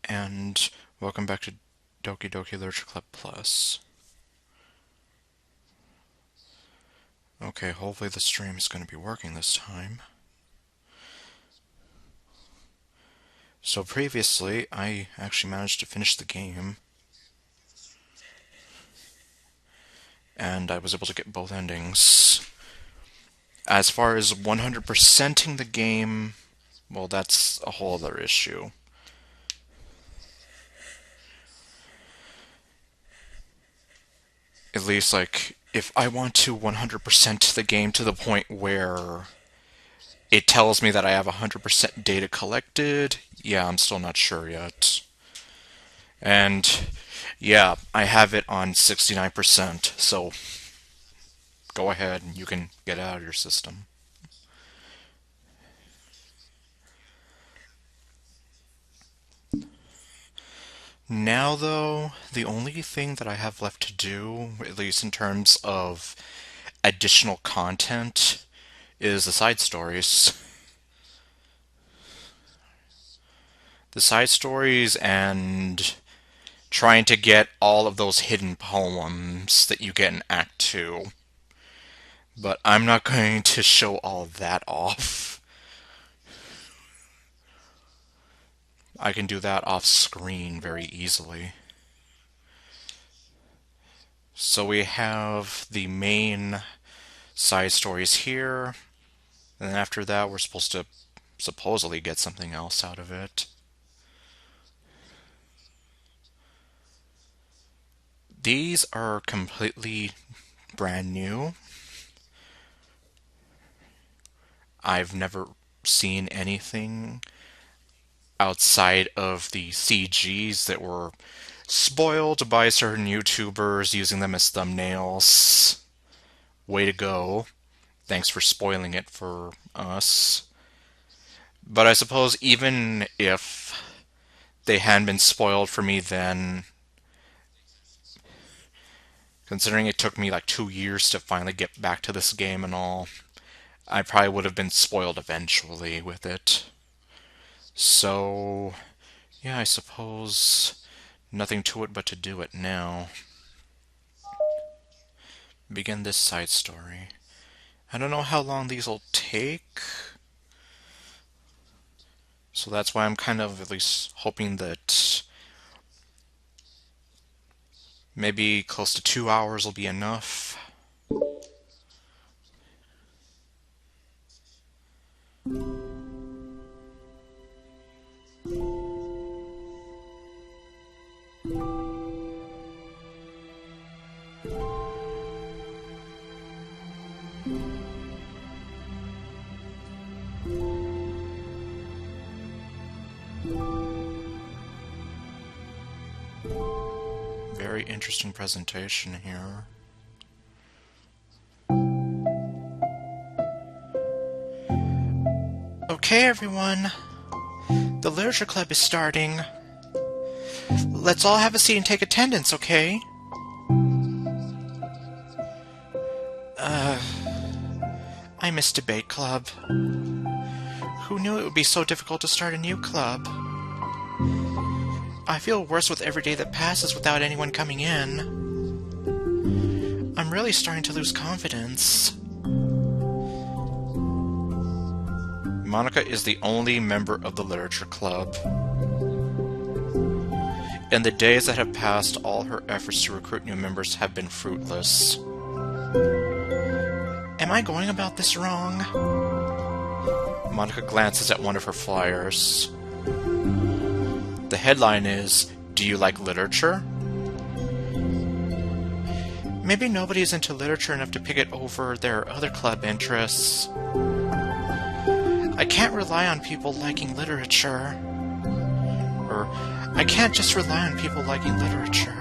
and welcome back to Doki Doki Literature Club Plus. Okay, hopefully the stream is going to be working this time. So previously, I actually managed to finish the game, and I was able to get both endings. As far as 100%ing the game, well, that's a whole other issue. At least, if I want to 100% the game to the point where it tells me that I have 100% data collected, yeah, I'm still not sure yet. And, yeah, I have it on 69%, so go ahead and you can get out of your system. Now, though, the only thing that I have left to do, at least in terms of additional content, is the side stories. The side stories and trying to get all of those hidden poems that you get in Act 2. But I'm not going to show all that off. I can do that off screen very easily. So we have the main side stories here, and then after that we're supposed to supposedly get something else out of it. These are completely brand new. I've never seen anything outside of the CGs that were spoiled by certain YouTubers using them as thumbnails. Way to go. Thanks for spoiling it for us. But I suppose even if they hadn't been spoiled for me then, considering it took me like 2 years to finally get back to this game and all, I probably would have been spoiled eventually with it. So, yeah, I suppose nothing to it but to do it now. Begin this side story. I don't know how long these will take, so that's why I'm kind of at least hoping that maybe close to 2 hours will be enough. Very interesting presentation here. Okay, everyone. The Literature Club is starting. Let's all have a seat and take attendance, okay? I miss debate club. Who knew it would be so difficult to start a new club? I feel worse with every day that passes without anyone coming in. I'm really starting to lose confidence. Monica is the only member of the Literature Club. In the days that have passed, all her efforts to recruit new members have been fruitless. Am I going about this wrong? Monica glances at one of her flyers. The headline is, "Do you like literature?" Maybe nobody is into literature enough to pick it over their other club interests. I can't rely on people liking literature. Or, I can't just rely on people liking literature.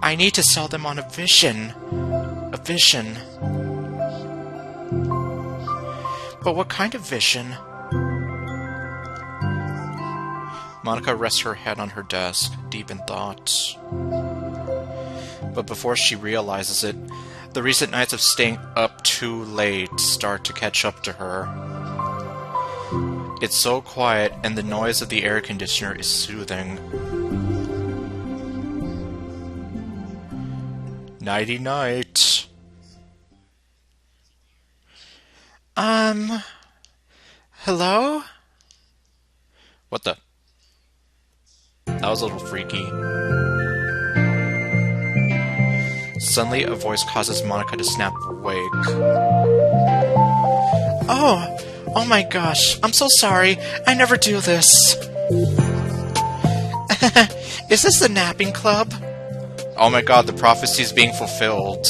I need to sell them on a vision. A vision. But what kind of vision? Monica rests her head on her desk, deep in thought. But before she realizes it, the recent nights of staying up too late start to catch up to her. It's so quiet, and the noise of the air conditioner is soothing. Nighty-night. Hello? What the? That was a little freaky. Suddenly, a voice causes Monica to snap awake. Oh my gosh, I'm so sorry. I never do this. Is this the napping club? Oh my god, the prophecy's being fulfilled.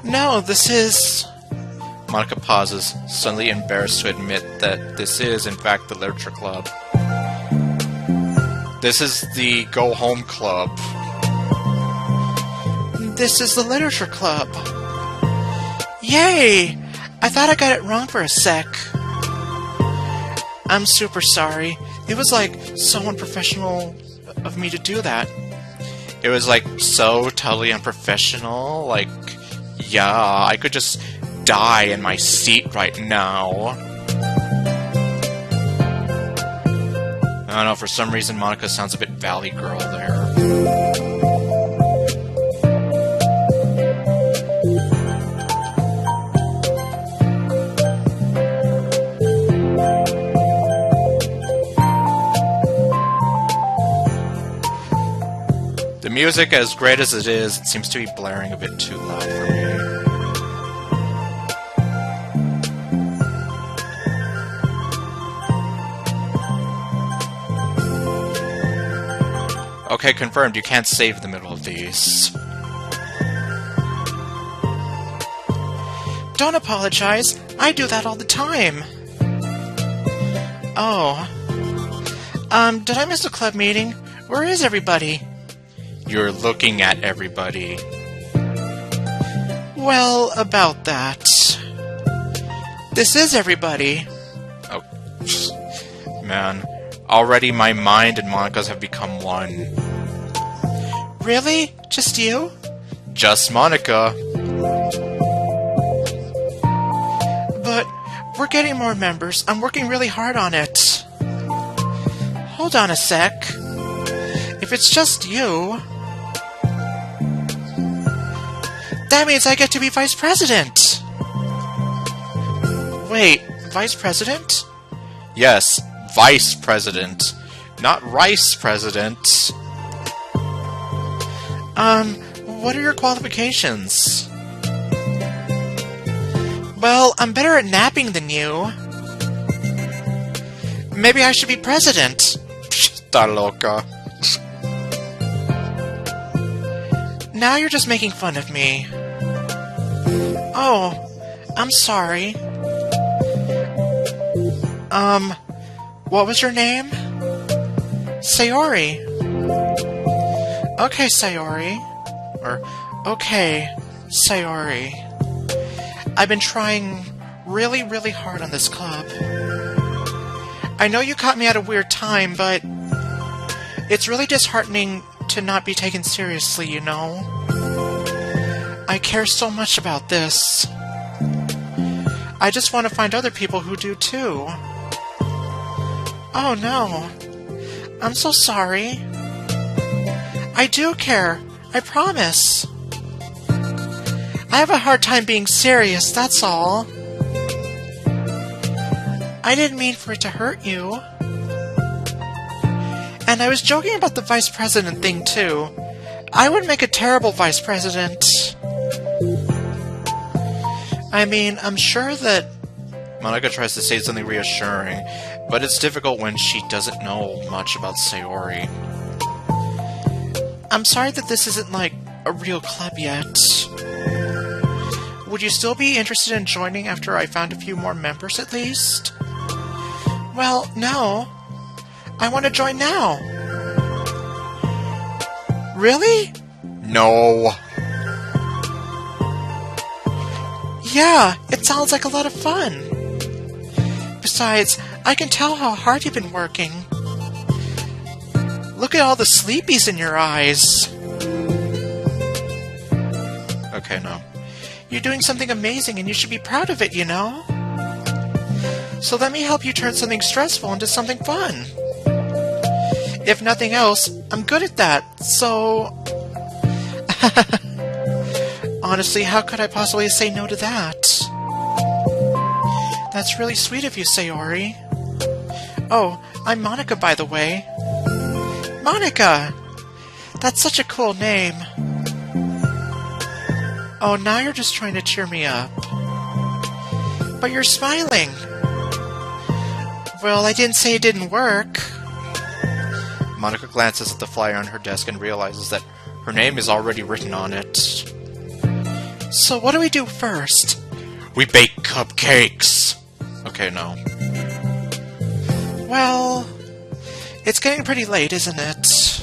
No, this is... Monica pauses, suddenly embarrassed to admit that this is, in fact, the literature club. This is the Go Home Club. This is the literature club. Yay! I thought I got it wrong for a sec. I'm super sorry. It was like so unprofessional of me to do that. It was like so totally unprofessional. Like, yeah, I could just die in my seat right now. I don't know, for some reason Monica sounds a bit Valley Girl there. The music, as great as it is, it seems to be blaring a bit too loud for me. Okay, confirmed. You can't save the middle of these. Don't apologize. I do that all the time. Oh. Did I miss a club meeting? Where is everybody? You're looking at everybody. Well, about that. This is everybody. Oh, man. Already my mind and Monica's have become one. Really? Just you? Just Monica. But we're getting more members. I'm working really hard on it. Hold on a sec. If it's just you... that means I get to be vice president! Wait, vice president? Yes, vice president. Not rice president. What are your qualifications? Well, I'm better at napping than you. Maybe I should be president. Está loca. Now you're just making fun of me. Oh, I'm sorry. What was your name? Sayori. Okay, Sayori. Or, okay, Sayori. I've been trying really, really hard on this club. I know you caught me at a weird time, but it's really disheartening to not be taken seriously, you know? I care so much about this. I just want to find other people who do too. Oh no. I'm so sorry. I do care. I promise. I have a hard time being serious, that's all. I didn't mean for it to hurt you. And I was joking about the vice president thing too. I would make a terrible vice president. I mean, I'm sure that... Monica tries to say something reassuring, but it's difficult when she doesn't know much about Sayori. I'm sorry that this isn't, like, a real club yet. Would you still be interested in joining after I found a few more members, at least? Well, no. I want to join now. Really? No. Yeah, it sounds like a lot of fun. Besides, I can tell how hard you've been working. Look at all the sleepies in your eyes. Okay, no. You're doing something amazing and you should be proud of it, you know? So let me help you turn something stressful into something fun. If nothing else, I'm good at that, so... Honestly, how could I possibly say no to that? That's really sweet of you, Sayori. Oh, I'm Monica, by the way. Monica! That's such a cool name. Oh, now you're just trying to cheer me up. But you're smiling. Well, I didn't say it didn't work. Monica glances at the flyer on her desk and realizes that her name is already written on it. So what do we do first? We bake cupcakes! Okay, no. Well, it's getting pretty late, isn't it?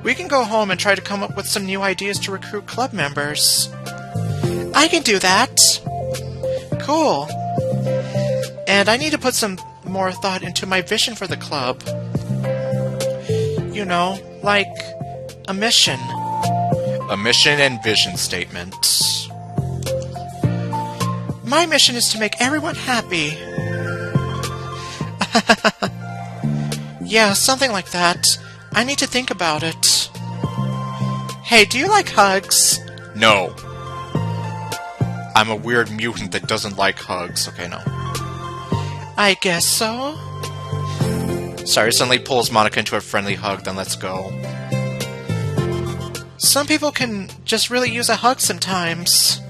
We can go home and try to come up with some new ideas to recruit club members. I can do that! Cool. And I need to put some more thought into my vision for the club. You know, like a mission. A mission and vision statement. My mission is to make everyone happy. Yeah, something like that. I need to think about it. Hey, do you like hugs? No. I'm a weird mutant that doesn't like hugs. Okay, no. I guess so. Sayori suddenly pulls Monica into a friendly hug, then lets go. Some people can just really use a hug sometimes.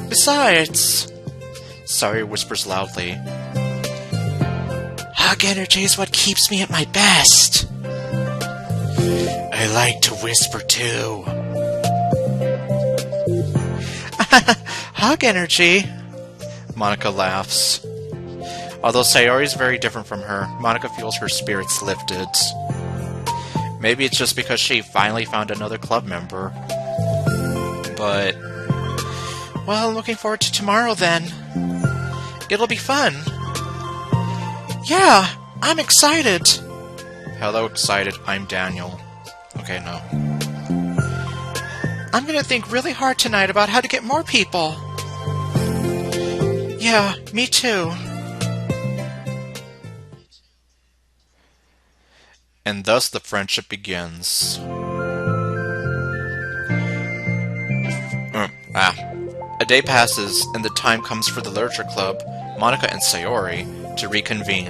Besides... Sayori whispers loudly. Hug energy is what keeps me at my best. I like to whisper too. Hug energy? Monica laughs. Although Sayori is very different from her, Monica feels her spirits lifted. Maybe it's just because she finally found another club member. But... well, I'm looking forward to tomorrow then. It'll be fun. Yeah, I'm excited. Hello, excited. I'm Daniel. Okay, no. I'm gonna think really hard tonight about how to get more people. Yeah, me too. And thus the friendship begins. A day passes, and the time comes for the Literature Club, Monica and Sayori, to reconvene.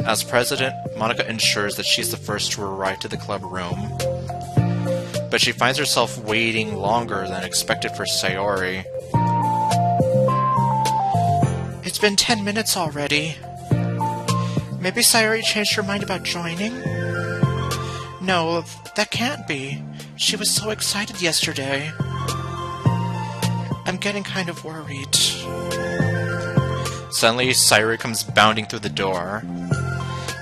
As president, Monica ensures that she's the first to arrive to the club room. But she finds herself waiting longer than expected for Sayori. It's been 10 minutes already. Maybe Sayori changed her mind about joining? No, that can't be. She was so excited yesterday. I'm getting kind of worried. Suddenly, Sayori comes bounding through the door.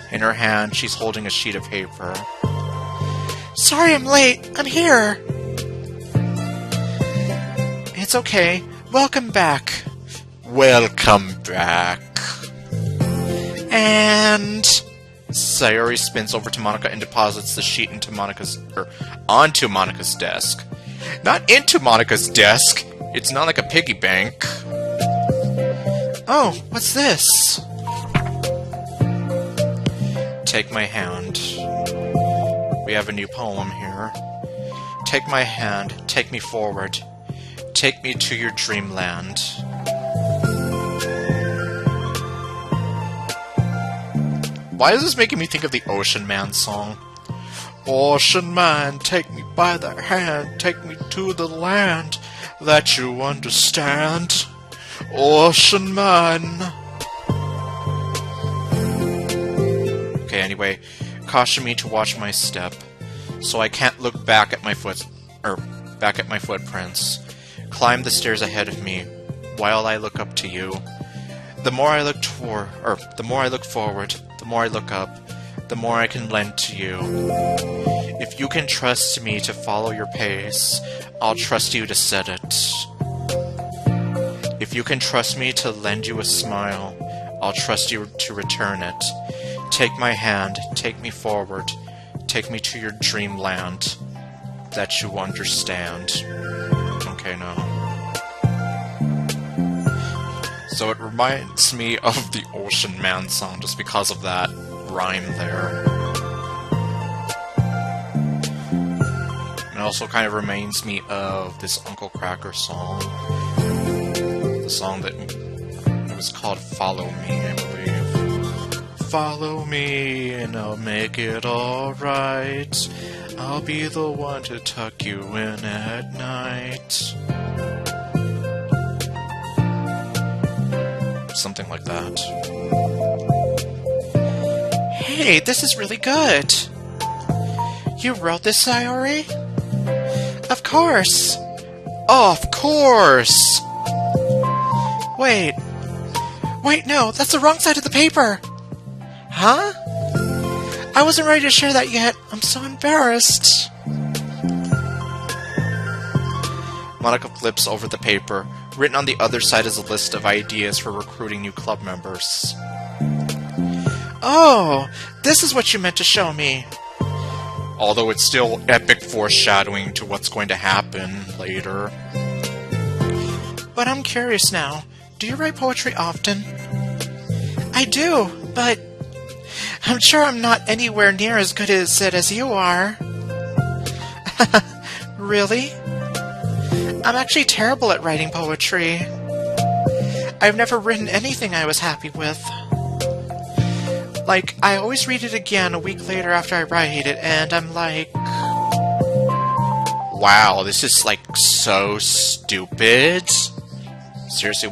In her hand, she's holding a sheet of paper. Sorry I'm late. I'm here. It's okay. Welcome back. Welcome back. And... Sayori spins over to Monica and deposits the sheet onto Monica's desk. Not into Monica's desk! It's not like a piggy bank. Oh, what's this? Take my hand. We have a new poem here. Take my hand, take me forward. Take me to your dreamland. Why is this making me think of the Ocean Man song? Ocean Man, take me by the hand, take me to the land that you understand. Ocean Man. Okay, anyway, caution me to watch my step, so I can't look back at my footprints. Climb the stairs ahead of me, while I look up to you. The more I look forward, the more I look up, the more I can lend to you. If you can trust me to follow your pace, I'll trust you to set it. If you can trust me to lend you a smile, I'll trust you to return it. Take my hand, take me forward, take me to your dreamland that you understand. Okay, no. So it reminds me of the Ocean Man song just because of that rhyme there. It also kind of reminds me of this Uncle Kracker song. The song that it was called Follow Me, I believe. Follow me and I'll make it alright. I'll be the one to tuck you in at night. Something like that. Hey, this is really good. You wrote this, Sayori? Of course. Of course! Wait. Wait, no, that's the wrong side of the paper. Huh? I wasn't ready to share that yet. I'm so embarrassed. Monica flips over the paper. Written on the other side is a list of ideas for recruiting new club members. Oh, this is what you meant to show me. Although it's still epic foreshadowing to what's going to happen later. But I'm curious now. Do you write poetry often? I do, but I'm sure I'm not anywhere near as good at it as you are. Really? I'm actually terrible at writing poetry. I've never written anything I was happy with. Like, I always read it again a week later after I write it, and I'm like... Wow, this is, like, so stupid. Seriously.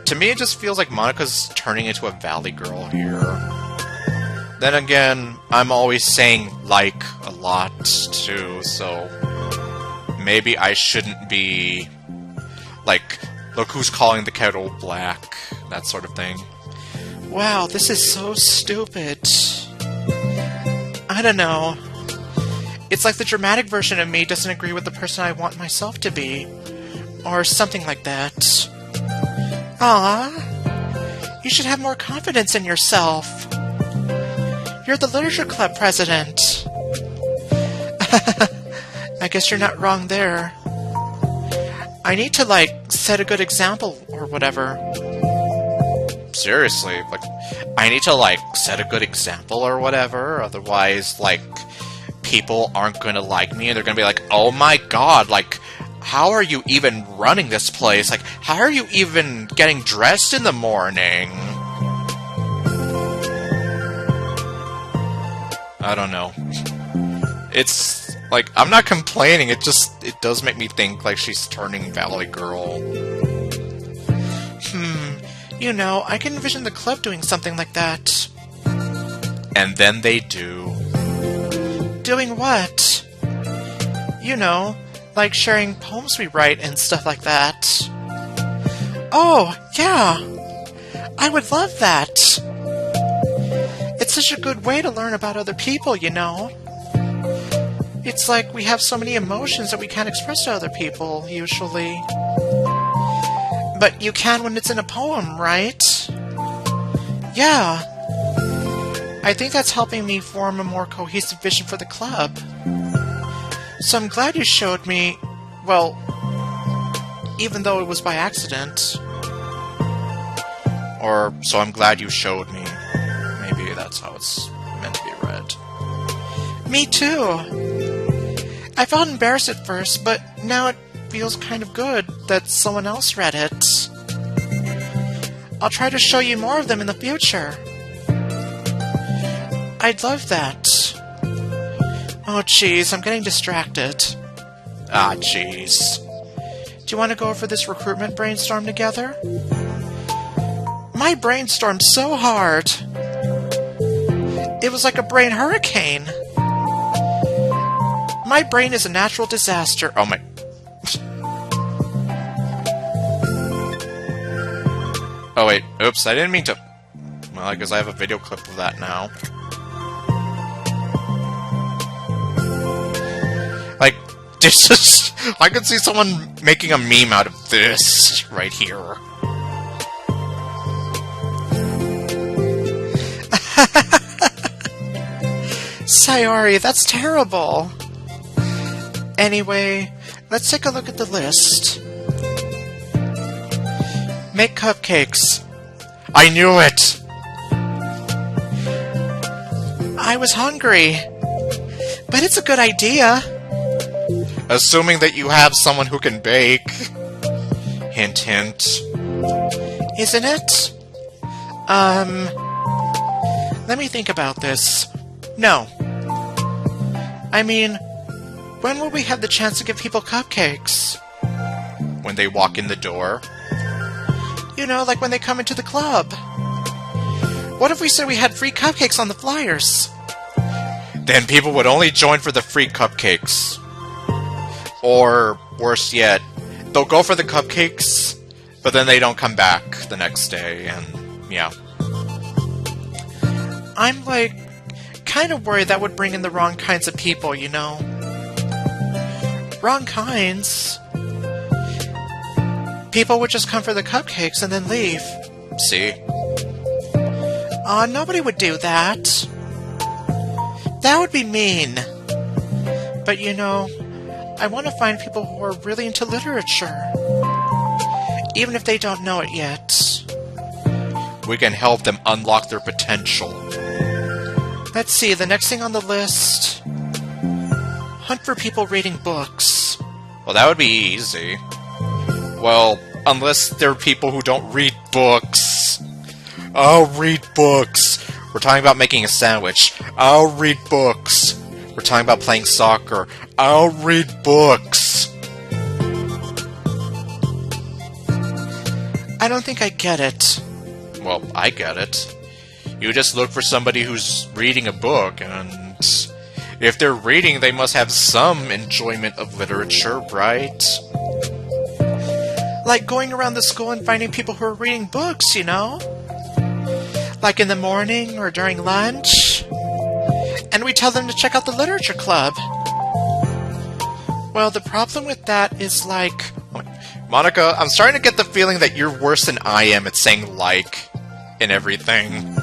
To me, it just feels like Monica's turning into a valley girl here. Then again, I'm always saying like a lot, too, so... Maybe I shouldn't be... Like, look who's calling the kettle black, that sort of thing. Wow, this is so stupid. I don't know. It's like the dramatic version of me doesn't agree with the person I want myself to be. Or something like that. Aww. You should have more confidence in yourself. You're the literature club president. I guess you're not wrong there. I need to, like, set a good example or whatever. Seriously, like, I need to, like, set a good example or whatever, otherwise, like, people aren't gonna like me, and they're gonna be like, oh my god, like, how are you even running this place? Like, how are you even getting dressed in the morning? I don't know. It's, like, I'm not complaining, it does make me think, like, she's turning Valley Girl. You know, I can envision the club doing something like that. And then they do. Doing what? You know, like sharing poems we write and stuff like that. Oh, yeah. I would love that. It's such a good way to learn about other people, you know. It's like we have so many emotions that we can't express to other people, usually. But you can when it's in a poem, right? Yeah. I think that's helping me form a more cohesive vision for the club. So I'm glad you showed me, well, even though it was by accident. Or, so I'm glad you showed me. Maybe that's how it's meant to be read. Me too. I felt embarrassed at first, but now it feels kind of good that someone else read it. I'll try to show you more of them in the future. I'd love that. Oh jeez, I'm getting distracted. Ah, jeez. Do you want to go over this recruitment brainstorm together? My brainstormed so hard. It was like a brain hurricane. My brain is a natural disaster. Oh my... Oh wait, oops, I didn't mean to... Well, I guess I have a video clip of that now. Like, this is... I could see someone making a meme out of this right here. Sayori, that's terrible. Anyway, let's take a look at the list. Make cupcakes. I knew it! I was hungry. But it's a good idea. Assuming that you have someone who can bake. Hint, hint. Isn't it? Let me think about this. No. I mean, when will we have the chance to give people cupcakes? When they walk in the door. You know, like when they come into the club. What if we said we had free cupcakes on the flyers? Then people would only join for the free cupcakes. Or, worse yet, they'll go for the cupcakes, but then they don't come back the next day, and yeah. I'm, like, kind of worried that would bring in the wrong kinds of people, you know? Wrong kinds? People would just come for the cupcakes and then leave. See? Nobody would do that. That would be mean. But you know, I want to find people who are really into literature. Even if they don't know it yet. We can help them unlock their potential. Let's see, the next thing on the list... Hunt for people reading books. Well, that would be easy. Well, unless they're people who don't read books. I'll read books. We're talking about making a sandwich. I'll read books. We're talking about playing soccer. I'll read books. I don't think I get it. Well, I get it. You just look for somebody who's reading a book, and if they're reading, they must have some enjoyment of literature, right? Like going around the school and finding people who are reading books, you know? Like in the morning or during lunch. And we tell them to check out the literature club. Well, the problem with that is like... Monica, I'm starting to get the feeling that you're worse than I am at saying like in everything.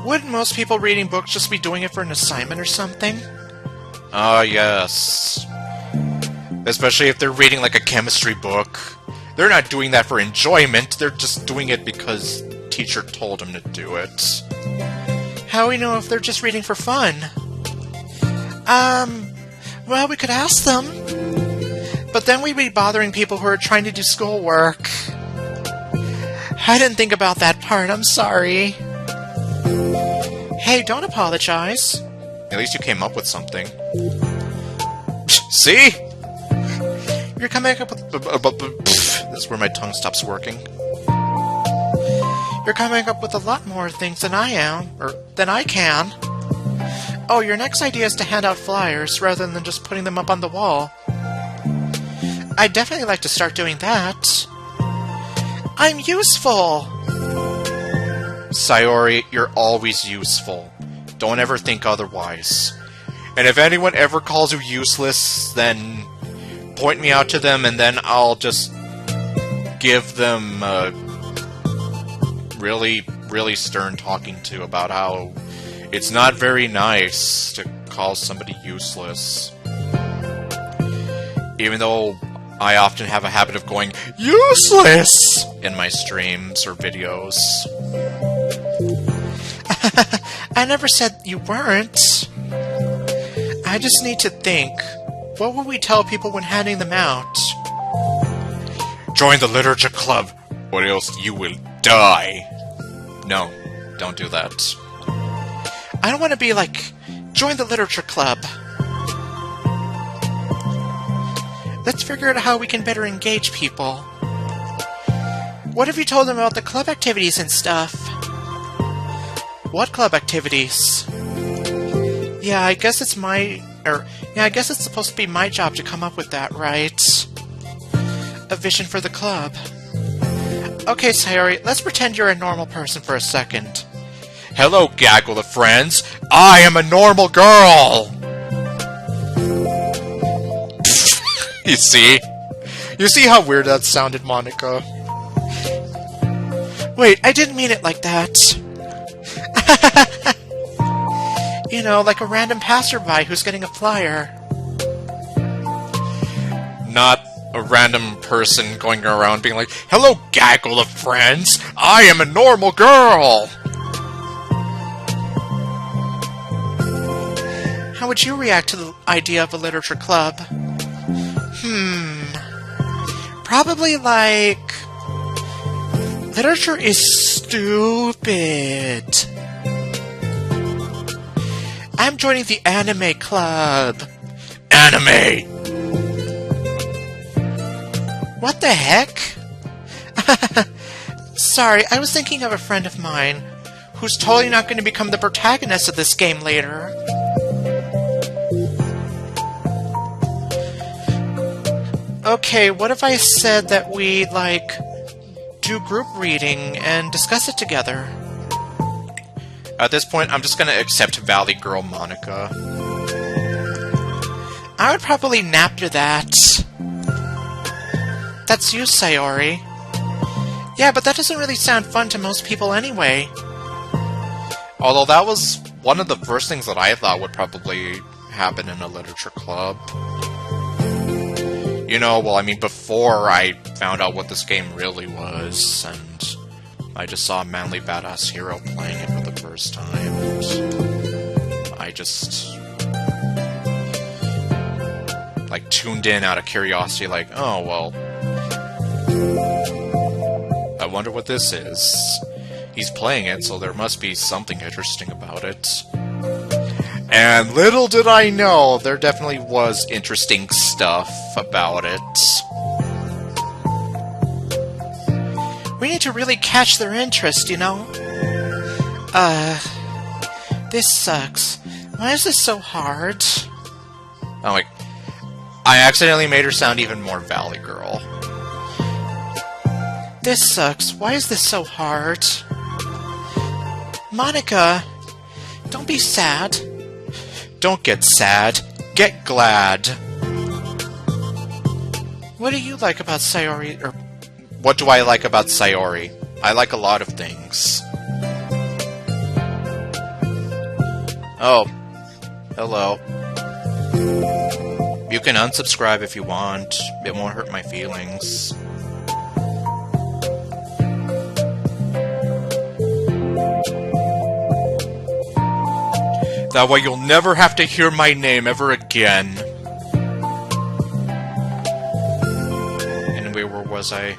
Wouldn't most people reading books just be doing it for an assignment or something? Ah, yes. Especially if they're reading like a chemistry book. They're not doing that for enjoyment, they're just doing it because teacher told them to do it. How do we know if they're just reading for fun? Well, we could ask them. But then we'd be bothering people who are trying to do schoolwork. I didn't think about that part, I'm sorry. Hey, don't apologize. At least you came up with something. See? You're coming up with... This is where my tongue stops working. You're coming up with a lot more things than I am, or than I can. Oh, your next idea is to hand out flyers rather than just putting them up on the wall. I'd definitely like to start doing that. I'm useful! Sayori, you're always useful. Don't ever think otherwise. And if anyone ever calls you useless, then point me out to them and then I'll just give them a really, really stern talking to about how it's not very nice to call somebody useless. Even though I often have a habit of going, useless! In my streams or videos. I never said you weren't. I just need to think. What would we tell people when handing them out? Join the literature club, or else you will die. No, don't do that. I don't want to be like, join the literature club. Let's figure out how we can better engage people. What if you told them about the club activities and stuff? What club activities? Yeah, I guess it's I guess it's supposed to be my job to come up with that, right? A vision for the club. Okay, Sayori, let's pretend you're a normal person for a second. Hello, gaggle of friends. I am a normal girl! You see? You see how weird that sounded, Monica? Wait, I didn't mean it like that. You know, like a random passerby who's getting a flyer. Not a random person going around being like, "Hello, gaggle of friends! I am a normal girl!" How would you react to the idea of a literature club? Probably like... literature is stupid. I'm joining the anime club. Anime! What the heck? Sorry, I was thinking of a friend of mine who's totally not going to become the protagonist of this game later. Okay, what if I said that we, like, do group reading and discuss it together? At this point, I'm just gonna accept Valley Girl Monica. I would probably nap to that. That's you, Sayori. Yeah, but that doesn't really sound fun to most people anyway. Although that was one of the first things that I thought would probably happen in a literature club. You know, well, I mean, before I found out what this game really was, and I just saw a manly badass hero playing it for the first time, and I just... like, tuned in out of curiosity, like, oh, well... I wonder what this is. He's playing it, so there must be something interesting about it. And little did I know, there definitely was interesting stuff about it. We need to really catch their interest, you know? This sucks. Why is this so hard? I'm like, I accidentally made her sound even more Valley Girl. This sucks. Why is this so hard? Monica, don't be sad. Don't get sad. Get glad. What do you like about Sayori? Or what do I like about Sayori? I like a lot of things. Oh. Hello. You can unsubscribe if you want. It won't hurt my feelings. That way you'll never have to hear my name ever again. Anyway, where was I?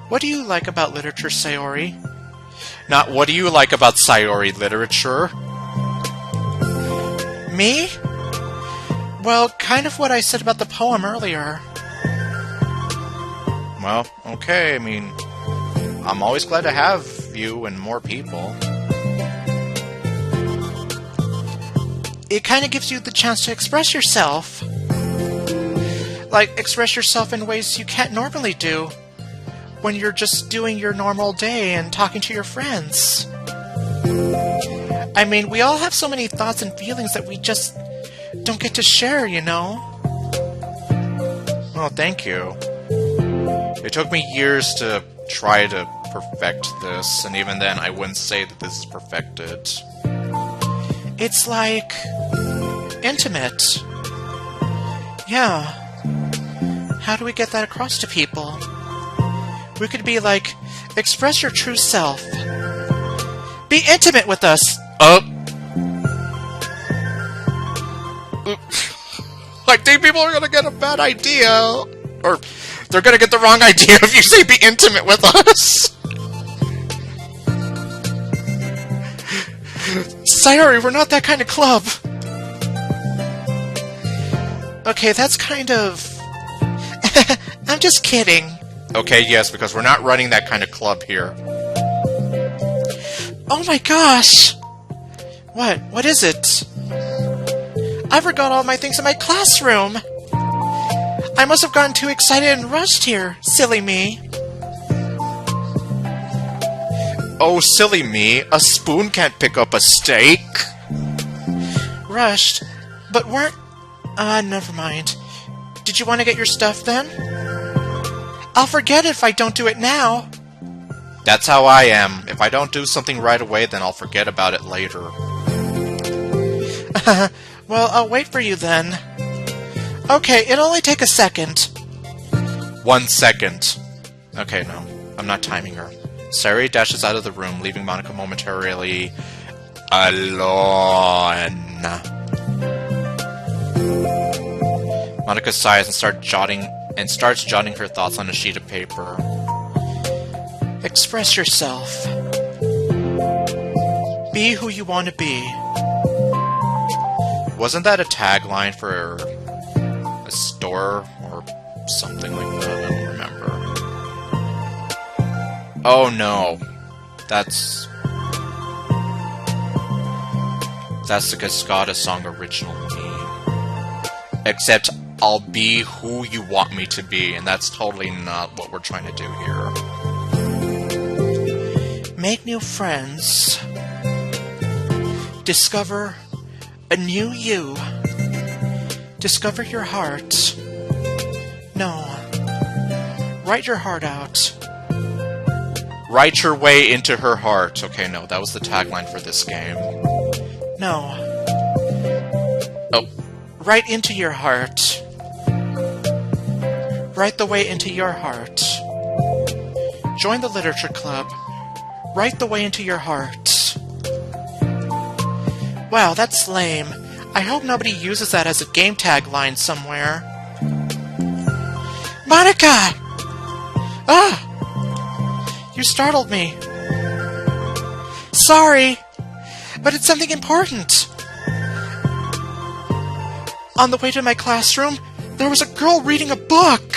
what do you like about literature, Sayori? Not what do you like about Sayori literature? Me? Well, kind of what I said about the poem earlier. Well, okay, I mean, I'm always glad to have you and more people. It kind of gives you the chance to express yourself. Like, express yourself in ways you can't normally do when you're just doing your normal day and talking to your friends. I mean, we all have so many thoughts and feelings that we just don't get to share, you know? Oh, thank you. It took me years to try to perfect this, and even then I wouldn't say that this is perfected. It's like... intimate. Yeah. How do we get that across to people? We could be like, express your true self. Be intimate with us! I think people are gonna get a bad idea. Or they're gonna get the wrong idea if you say be intimate with us. Sayori, we're not that kind of club. Okay, that's kind of... I'm just kidding. Okay, yes, because we're not running that kind of club here. Oh my gosh! What? What is it? I forgot all my things in my classroom! I must have gotten too excited and rushed here. Silly me. Oh, silly me. A spoon can't pick up a steak. Rushed? But weren't... never mind. Did you want to get your stuff then? I'll forget it if I don't do it now. That's how I am. If I don't do something right away, then I'll forget about it later. Well, I'll wait for you then. Okay, it'll only take a second. 1 second. Okay, no. I'm not timing her. Sayori dashes out of the room, leaving Monica momentarily alone. Monica sighs and starts jotting her thoughts on a sheet of paper. Express yourself. Be who you want to be. Wasn't that a tagline for a store or something like that? I don't remember. Oh no. That's the Cascada song originally. Except I'll be who you want me to be, and that's totally not what we're trying to do here. Make new friends. Discover a new you. Discover your heart. No. Write your heart out. Write your way into her heart. Okay, no, that was the tagline for this game. No. Oh. Right into your heart. Write the way into your heart. Join the literature club. Write the way into your heart. Wow, that's lame. I hope nobody uses that as a game tagline somewhere. Monica! Ah! You startled me. Sorry, but it's something important. On the way to my classroom, there was a girl reading a book.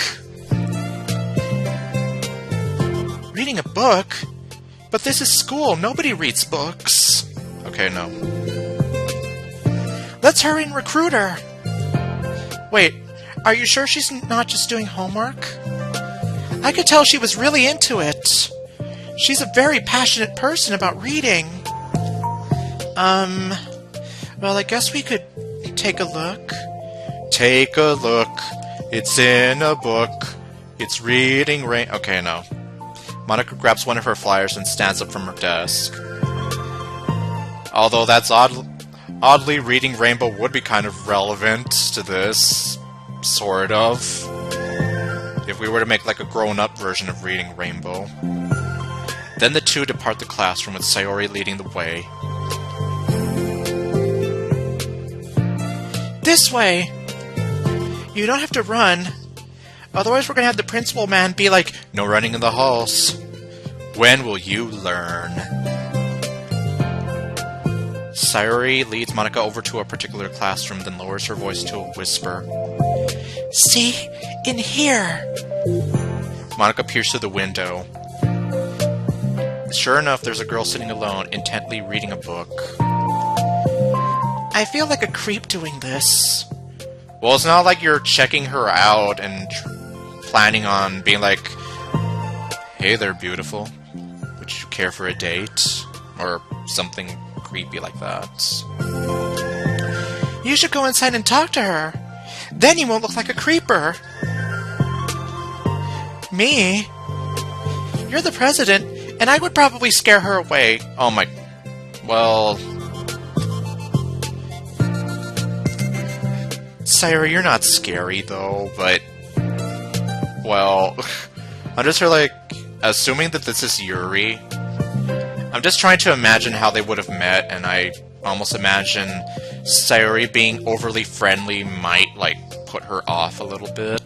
Reading a book? But this is school. Nobody reads books. Okay, no. Let's hurry and recruit her. Wait, are you sure she's not just doing homework? I could tell she was really into it. She's a very passionate person about reading. Well, I guess we could take a look. Take a look. It's in a book. It's reading rain. Okay, no. Monica grabs one of her flyers and stands up from her desk. Although that's oddly, Reading Rainbow would be kind of relevant to this. Sort of. If we were to make like a grown-up version of Reading Rainbow. Then the two depart the classroom with Sayori leading the way. This way! You don't have to run. Otherwise we're gonna have the principal man be like, no running in the halls. When will you learn? Sayori leads Monica over to a particular classroom, then lowers her voice to a whisper. See? In here! Monica peers through the window. Sure enough, there's a girl sitting alone, intently reading a book. I feel like a creep doing this. Well, it's not like you're checking her out and planning on being like, hey there, beautiful. Would you care for a date? Or something creepy like that. You should go inside and talk to her. Then you won't look like a creeper. Me? You're the president, and I would probably scare her away. Oh my... Well... Sayori, you're not scary, though, but... Well... I'm just like... Assuming that this is Yuri... I'm just trying to imagine how they would have met, and I almost imagine Sayori being overly friendly might, like, put her off a little bit.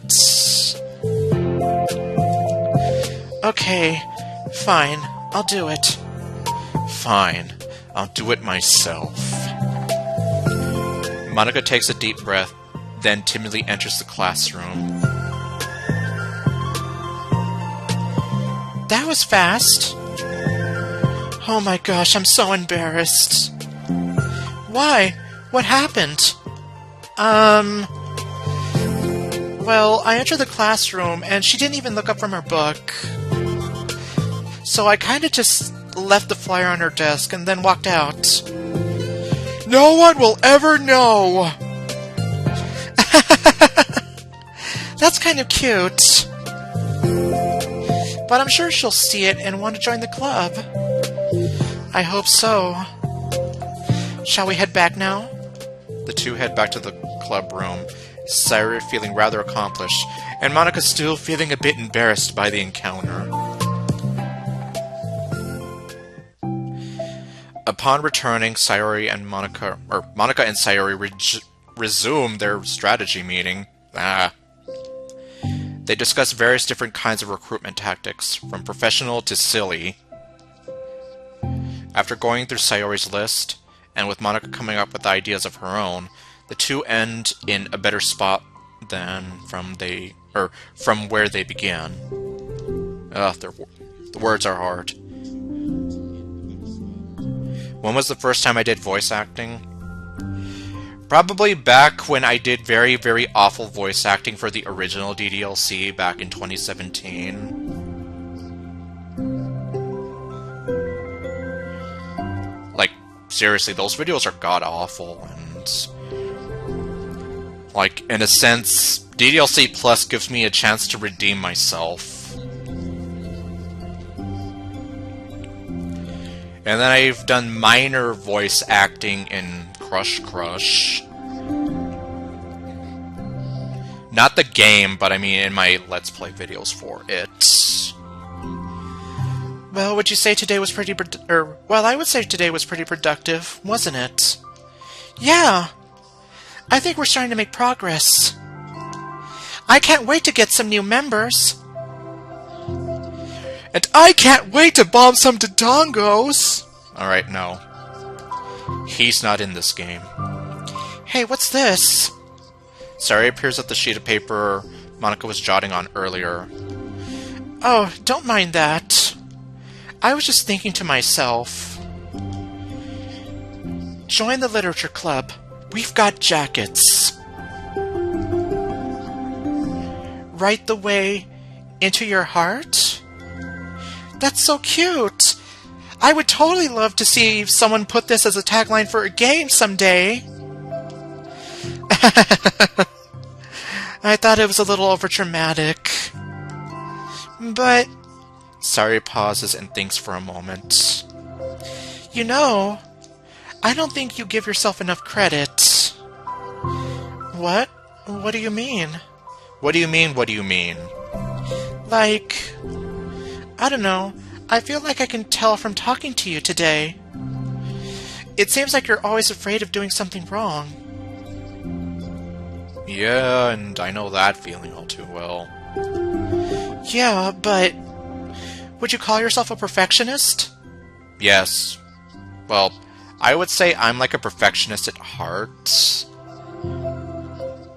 Okay, fine. I'll do it. Fine. I'll do it myself. Monica takes a deep breath, then timidly enters the classroom. That was fast. Oh my gosh, I'm so embarrassed. Why? What happened? Well, I entered the classroom, and she didn't even look up from her book. So I kinda just left the flyer on her desk and then walked out. No one will ever know! That's kind of cute. But I'm sure she'll see it and want to join the club. I hope so. Shall we head back now? The two head back to the club room. Sayori feeling rather accomplished, and Monica still feeling a bit embarrassed by the encounter. Upon returning, Monica and Sayori resume their strategy meeting. They discuss various different kinds of recruitment tactics, from professional to silly. After going through Sayori's list, and with Monica coming up with ideas of her own, the two end in a better spot than from where they began. The words are hard. When was the first time I did voice acting? Probably back when I did very, very awful voice acting for the original DDLC back in 2017. Like, seriously, those videos are god-awful, and... like, in a sense, DDLC Plus gives me a chance to redeem myself. And then I've done minor voice acting in Crush Crush. Not the game, but I mean in my Let's Play videos for it. Well, would you say today was pretty I would say today was pretty productive, wasn't it? Yeah! I think we're starting to make progress. I can't wait to get some new members. And I can't wait to bomb some Dodongos! Alright, no. He's not in this game. Hey, what's this? Sayori appears at the sheet of paper Monica was jotting on earlier. Oh, don't mind that. I was just thinking to myself. Join the literature club. We've got jackets. Right the way into your heart? That's so cute! I would totally love to see someone put this as a tagline for a game someday. I thought it was a little overdramatic. But... Sayori pauses and thinks for a moment. You know, I don't think you give yourself enough credit. What? What do you mean? What do you mean, what do you mean? Like... I don't know. I feel like I can tell from talking to you today. It seems like you're always afraid of doing something wrong. Yeah, and I know that feeling all too well. Yeah, but... would you call yourself a perfectionist? Yes. Well, I would say I'm like a perfectionist at heart.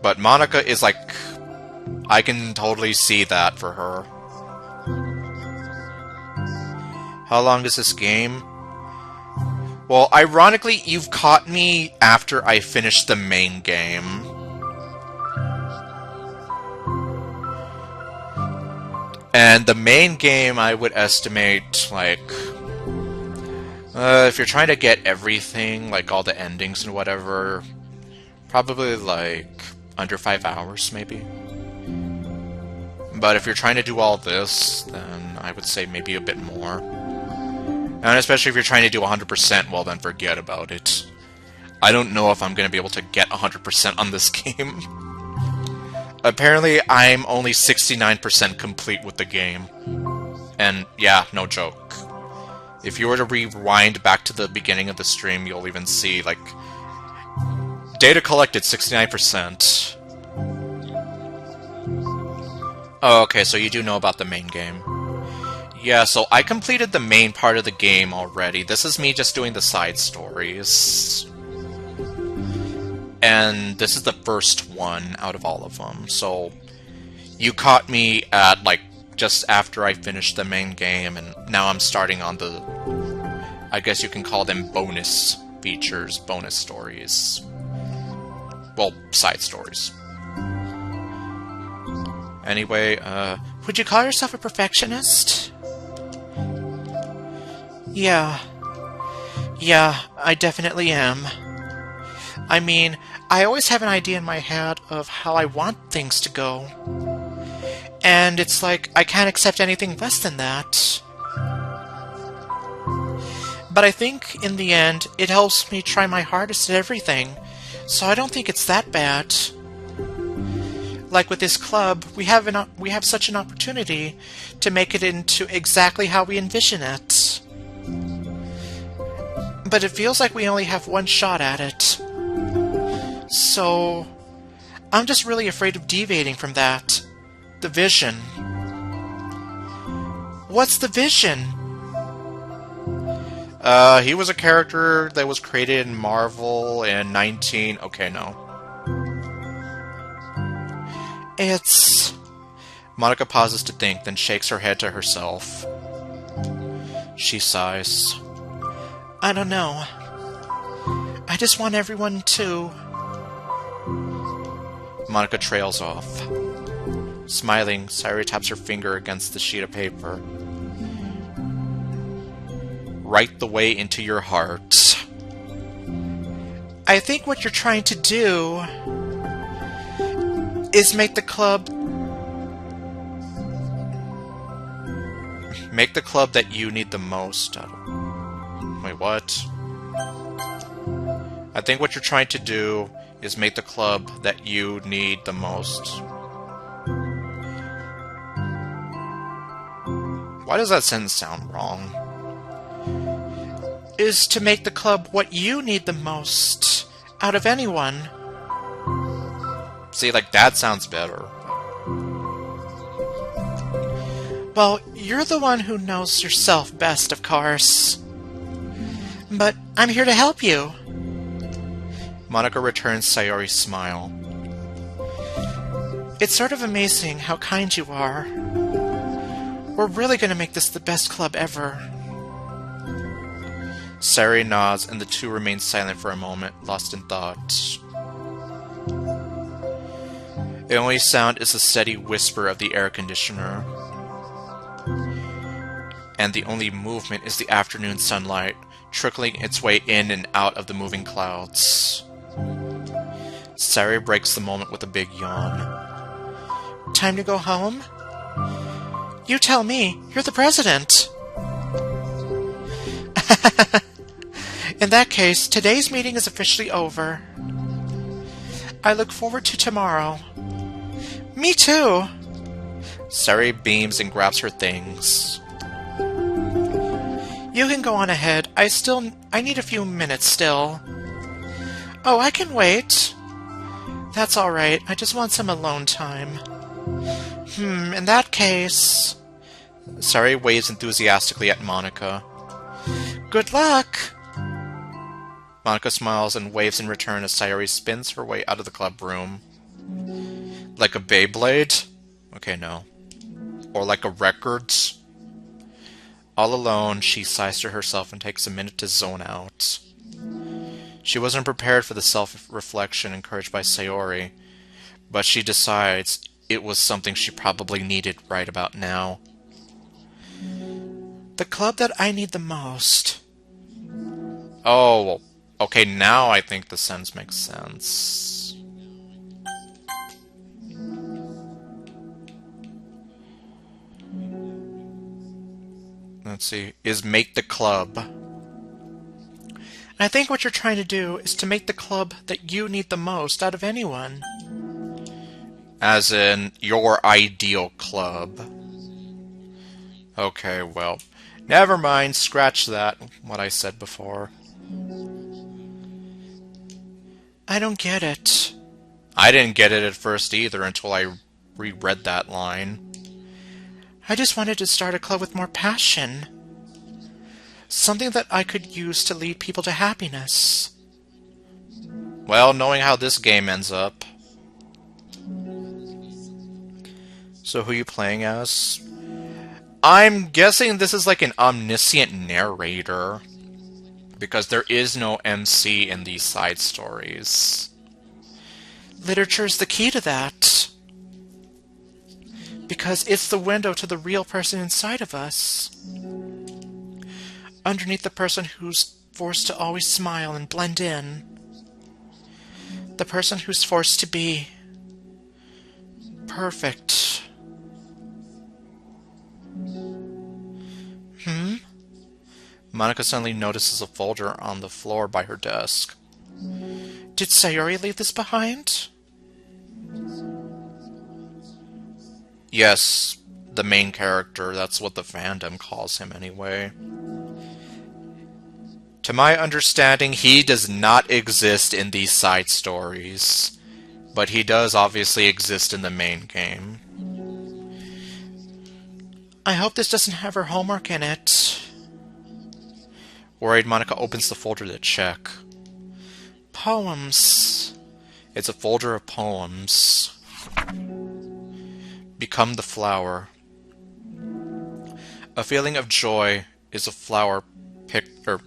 But Monica is like... I can totally see that for her. How long is this game? Well, ironically, you've caught me after I finished the main game. And the main game, I would estimate, like... if you're trying to get everything, like all the endings and whatever, probably like under 5 hours, maybe. But if you're trying to do all this, then I would say maybe a bit more. And especially if you're trying to do 100%, well then forget about it. I don't know if I'm going to be able to get 100% on this game. Apparently, I'm only 69% complete with the game. And yeah, no joke. If you were to rewind back to the beginning of the stream, you'll even see, like... data collected, 69%. Oh, okay, so you do know about the main game. Yeah, so I completed the main part of the game already. This is me just doing the side stories. And this is the first one out of all of them, so... you caught me at, like, just after I finished the main game, and now I'm starting on the... I guess you can call them bonus features, bonus stories. Well, side stories. Anyway, would you call yourself a perfectionist? Yeah. Yeah, I definitely am. I mean, I always have an idea in my head of how I want things to go. And it's like, I can't accept anything less than that. But I think, in the end, it helps me try my hardest at everything, so I don't think it's that bad. Like with this club, we have such an opportunity to make it into exactly how we envision it. But it feels like we only have one shot at it. So, I'm just really afraid of deviating from that. The vision. What's the vision? He was a character that was created in Marvel in 19... Okay, no. It's... Monica pauses to think, then shakes her head to herself. She sighs. I don't know. I just want everyone to... Monica trails off. Smiling, Sayori taps her finger against the sheet of paper. Right the way into your heart. I think what you're trying to do is make the club... Make the club that you need the most. Wait, what? I think what you're trying to do is make the club that you need the most. Why does that sentence sound wrong? Is to make the club what you need the most out of anyone. See, like, that sounds better. Well, you're the one who knows yourself best, of course. But I'm here to help you. Monica returns Sayori's smile. It's sort of amazing how kind you are. We're really going to make this the best club ever. Sayori nods, and the two remain silent for a moment, lost in thought. The only sound is the steady whisper of the air conditioner. And the only movement is the afternoon sunlight, trickling its way in and out of the moving clouds. Sayori breaks the moment with a big yawn. Time to go home? You tell me. You're the president. In that case, today's meeting is officially over. I look forward to tomorrow. Me too. Sayori beams and grabs her things. You can go on ahead. I need a few minutes still. Oh, I can wait. That's alright. I just want some alone time. In that case... Sayori waves enthusiastically at Monica. Good luck! Monica smiles and waves in return as Sayori spins her way out of the club room. Like a Beyblade? Okay, no. Or like a Records? All alone, she sighs to herself and takes a minute to zone out. She wasn't prepared for the self-reflection encouraged by Sayori, but she decides it was something she probably needed right about now. The club that I need the most. Oh, okay, now I think the sentence makes sense. Let's see, is make the club. I think what you're trying to do is to make the club that you need the most out of anyone. As in, your ideal club. Okay, well, never mind, scratch that, what I said before. I don't get it. I didn't get it at first either until I reread that line. I just wanted to start a club with more passion. Something that I could use to lead people to happiness. Well, knowing how this game ends up. So who are you playing as? I'm guessing this is like an omniscient narrator. Because there is no MC in these side stories. Literature's the key to that. Because it's the window to the real person inside of us. Underneath the person who's forced to always smile and blend in. The person who's forced to be perfect. Monica suddenly notices a folder on the floor by her desk. Did Sayori leave this behind? Yes, the main character, that's what the fandom calls him anyway. To my understanding, he does not exist in these side stories, but he does obviously exist in the main game. I hope this doesn't have her homework in it. Worried, Monica opens the folder to check. Poems. It's a folder of poems. Become the flower. A feeling of joy is a flower picked, or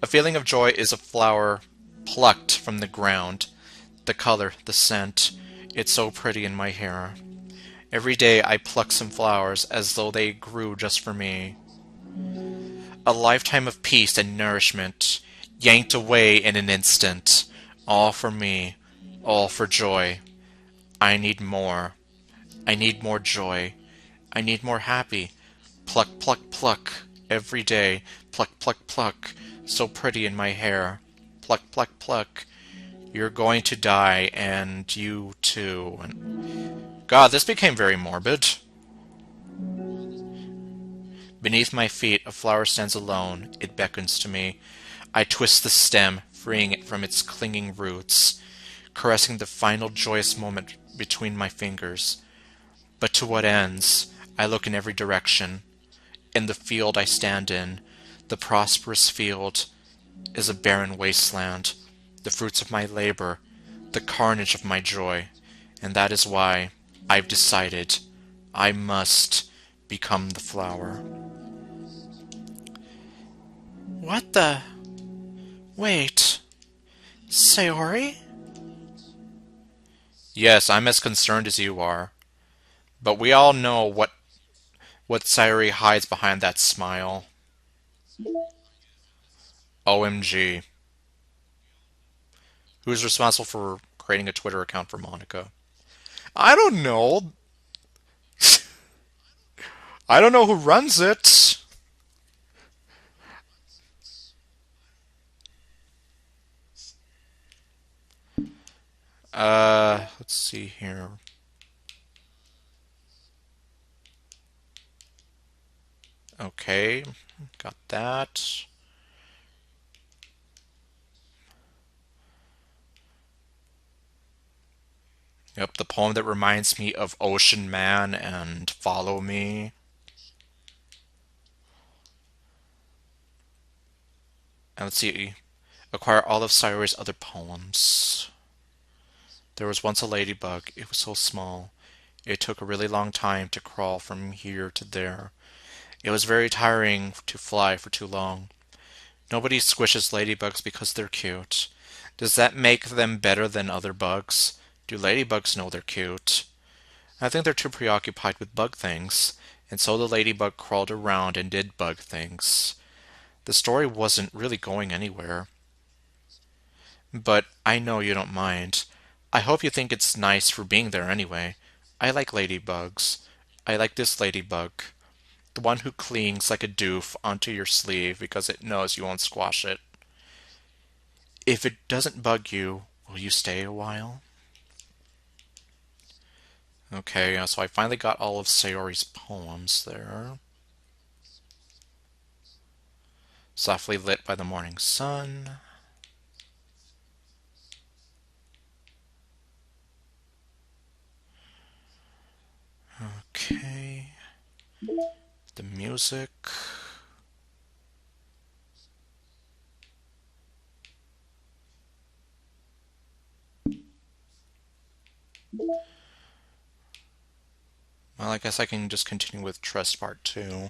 a feeling of joy is a flower plucked from the ground. The color, the scent, it's so pretty in my hair. Every day I pluck some flowers as though they grew just for me. A lifetime of peace and nourishment, yanked away in an instant. All for me, all for joy. I need more. I need more joy. I need more happy. Pluck, pluck, pluck. Every day. Pluck, pluck, pluck. So pretty in my hair. Pluck, pluck, pluck. You're going to die, and you too. And God, this became very morbid. Beneath my feet, a flower stands alone. It beckons to me. I twist the stem, freeing it from its clinging roots, caressing the final joyous moment between my fingers. But to what ends? I look in every direction. In the field I stand in, the prosperous field, is a barren wasteland. The fruits of my labor, the carnage of my joy. And that is why I've decided I must become the flower. What the? Wait. Sayori? Yes, I'm as concerned as you are. But we all know what Sayuri hides behind that smile. OMG. Who's responsible for creating a Twitter account for Monica? I don't know. I don't know who runs it. Let's see here. Okay, got that. Yep, the poem that reminds me of Ocean Man and Follow Me. And let's see. Acquire all of Sayori's other poems. There was once a ladybug. It was so small. It took a really long time to crawl from here to there. It was very tiring to fly for too long. Nobody squishes ladybugs because they're cute. Does that make them better than other bugs? Do ladybugs know they're cute? I think they're too preoccupied with bug things, and so the ladybug crawled around and did bug things. The story wasn't really going anywhere. But I know you don't mind. I hope you think it's nice for being there anyway. I like ladybugs. I like this ladybug. The one who clings like a doof onto your sleeve because it knows you won't squash it. If it doesn't bug you, will you stay a while? Okay, so I finally got all of Sayori's poems there. Softly lit by the morning sun. Okay. The music. Well, I guess I can just continue with Trust Part 2,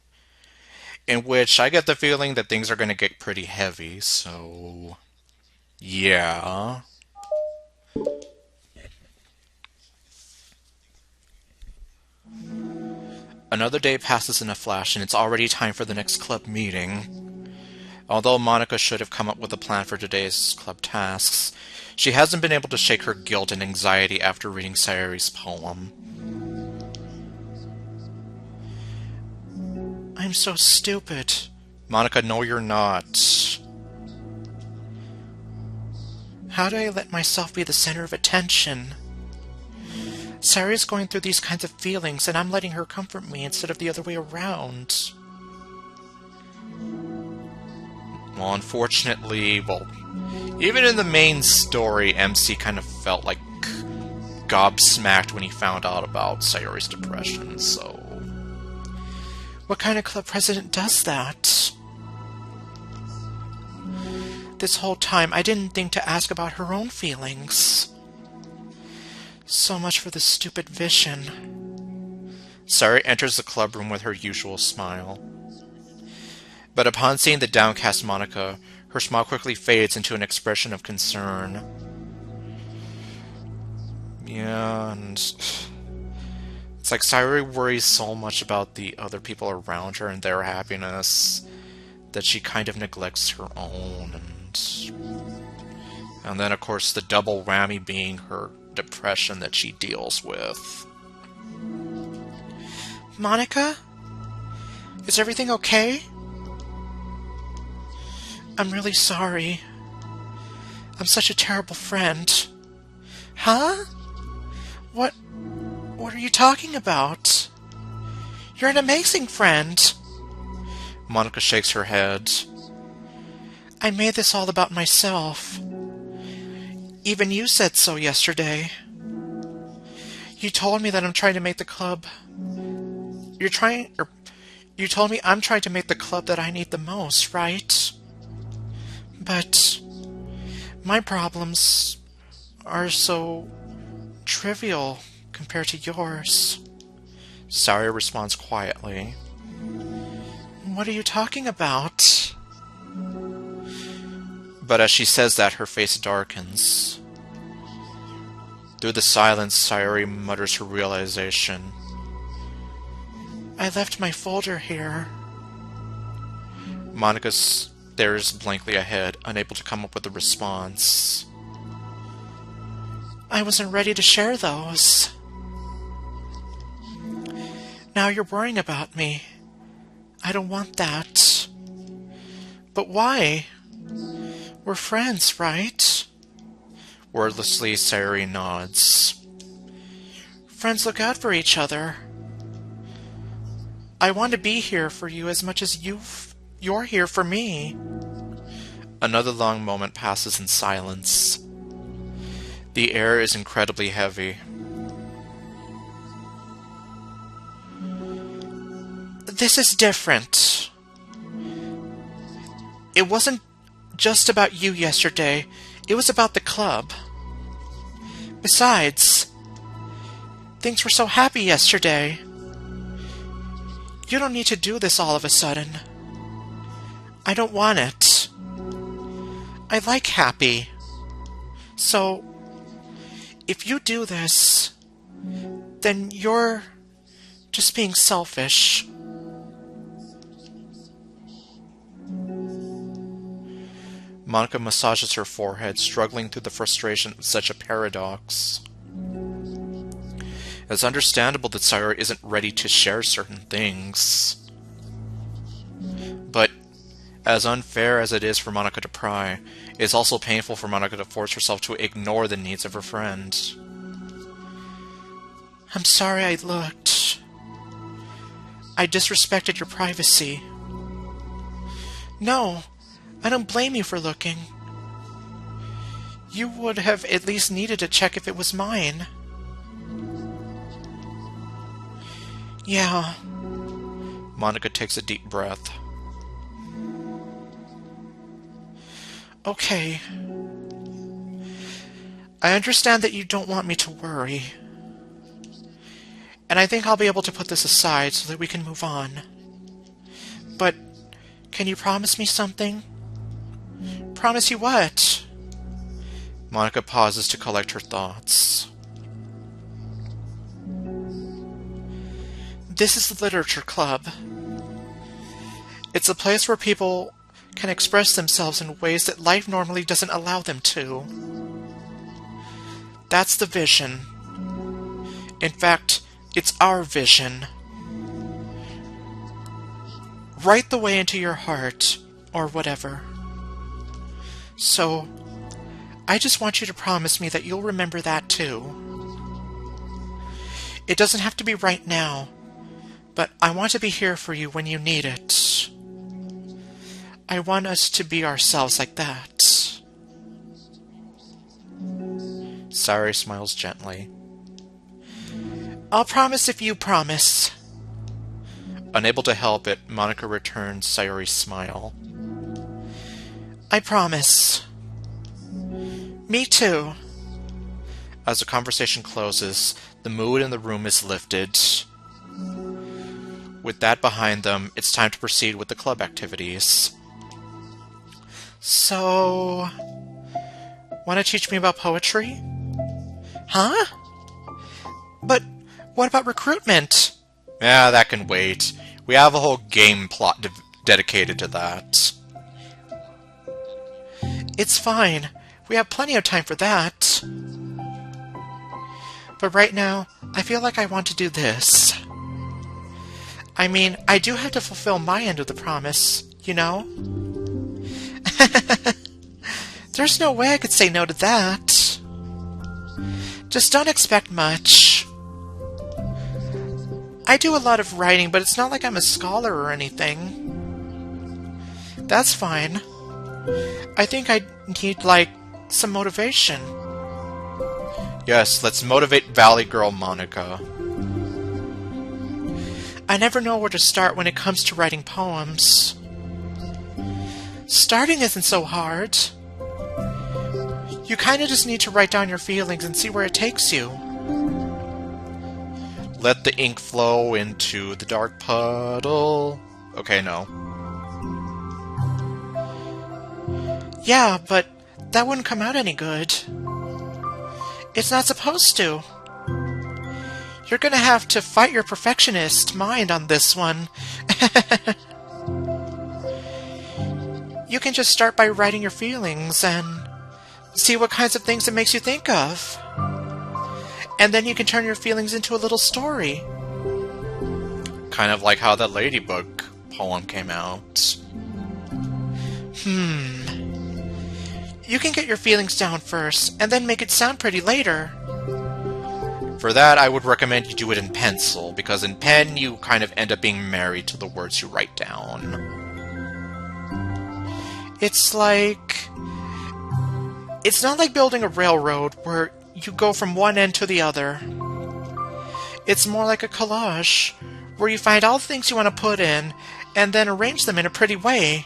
in which I get the feeling that things are going to get pretty heavy, so yeah. Another day passes in a flash, and it's already time for the next club meeting. Although Monica should have come up with a plan for today's club tasks, she hasn't been able to shake her guilt and anxiety after reading Sayori's poem. I'm so stupid. Monica, no you're not. How do I let myself be the center of attention? Sayori's going through these kinds of feelings, and I'm letting her comfort me instead of the other way around. Well, unfortunately, even in the main story, MC kind of felt like gobsmacked when he found out about Sayori's depression, so... What kind of club president does that? This whole time, I didn't think to ask about her own feelings. So much for this stupid vision. Sayori enters the club room with her usual smile. But upon seeing the downcast Monica, her smile quickly fades into an expression of concern. Yeah, and... It's like Sayori worries so much about the other people around her and their happiness that she kind of neglects her own, and then, of course, the double whammy being her depression that she deals with. Monica? Is everything okay? I'm really sorry. I'm such a terrible friend. Huh? What are you talking about? You're an amazing friend. Monica shakes her head. I made this all about myself. Even you said so yesterday. You told me that I'm trying to make the club... You told me I'm trying to make the club that I need the most, right? But... my problems... are so... trivial compared to yours. Sayori responds quietly. What are you talking about? But as she says that, her face darkens. Through the silence, Sayori mutters her realization. I left my folder here. Monica stares blankly ahead, unable to come up with a response. I wasn't ready to share those. Now you're worrying about me. I don't want that. But why? We're friends, right? Wordlessly, Sayori nods. Friends look out for each other. I want to be here for you as much as you're here for me. Another long moment passes in silence. The air is incredibly heavy. This is different. It wasn't just about you yesterday. It was about the club. Besides, things were so happy yesterday. You don't need to do this all of a sudden. I don't want it. I like happy. So, if you do this, then you're just being selfish. Monica massages her forehead, struggling through the frustration of such a paradox. It's understandable that Sayori isn't ready to share certain things. But, as unfair as it is for Monica to pry, it's also painful for Monica to force herself to ignore the needs of her friend. I'm sorry I looked. I disrespected your privacy. No, I don't blame you for looking. You would have at least needed to check if it was mine. Yeah. Monica takes a deep breath. Okay. I understand that you don't want me to worry. And I think I'll be able to put this aside so that we can move on. But, can you promise me something? Promise you what? Monica pauses to collect her thoughts. This is the literature club. It's a place where people can express themselves in ways that life normally doesn't allow them to. That's the vision. In fact, it's our vision. Right the way into your heart, or whatever. So, I just want you to promise me that you'll remember that too. It doesn't have to be right now, but I want to be here for you when you need it. I want us to be ourselves like that. Sayori smiles gently. I'll promise if you promise. Unable to help it, Monica returns Sayori's smile. I promise. Me too. As the conversation closes, the mood in the room is lifted. With that behind them, it's time to proceed with the club activities. So... want to teach me about poetry? Huh? But what about recruitment? Yeah, that can wait. We have a whole game plot dedicated to that. It's fine. We have plenty of time for that. But right now, I feel like I want to do this. I mean, I do have to fulfill my end of the promise, you know? There's no way I could say no to that. Just don't expect much. I do a lot of writing, but it's not like I'm a scholar or anything. That's fine. I think I need, like, some motivation. Yes, let's motivate Valley Girl Monica. I never know where to start when it comes to writing poems. Starting isn't so hard. You kinda just need to write down your feelings and see where it takes you. Let the ink flow into the dark puddle. Okay, no. Yeah, but that wouldn't come out any good. It's not supposed to. You're gonna have to fight your perfectionist mind on this one. You can just start by writing your feelings and see what kinds of things it makes you think of. And then you can turn your feelings into a little story. Kind of like how that Ladybug poem came out. You can get your feelings down first, and then make it sound pretty later. For that, I would recommend you do it in pencil, because in pen, you kind of end up being married to the words you write down. It's like... It's not like building a railroad where you go from one end to the other. It's more like a collage, where you find all the things you want to put in, and then arrange them in a pretty way.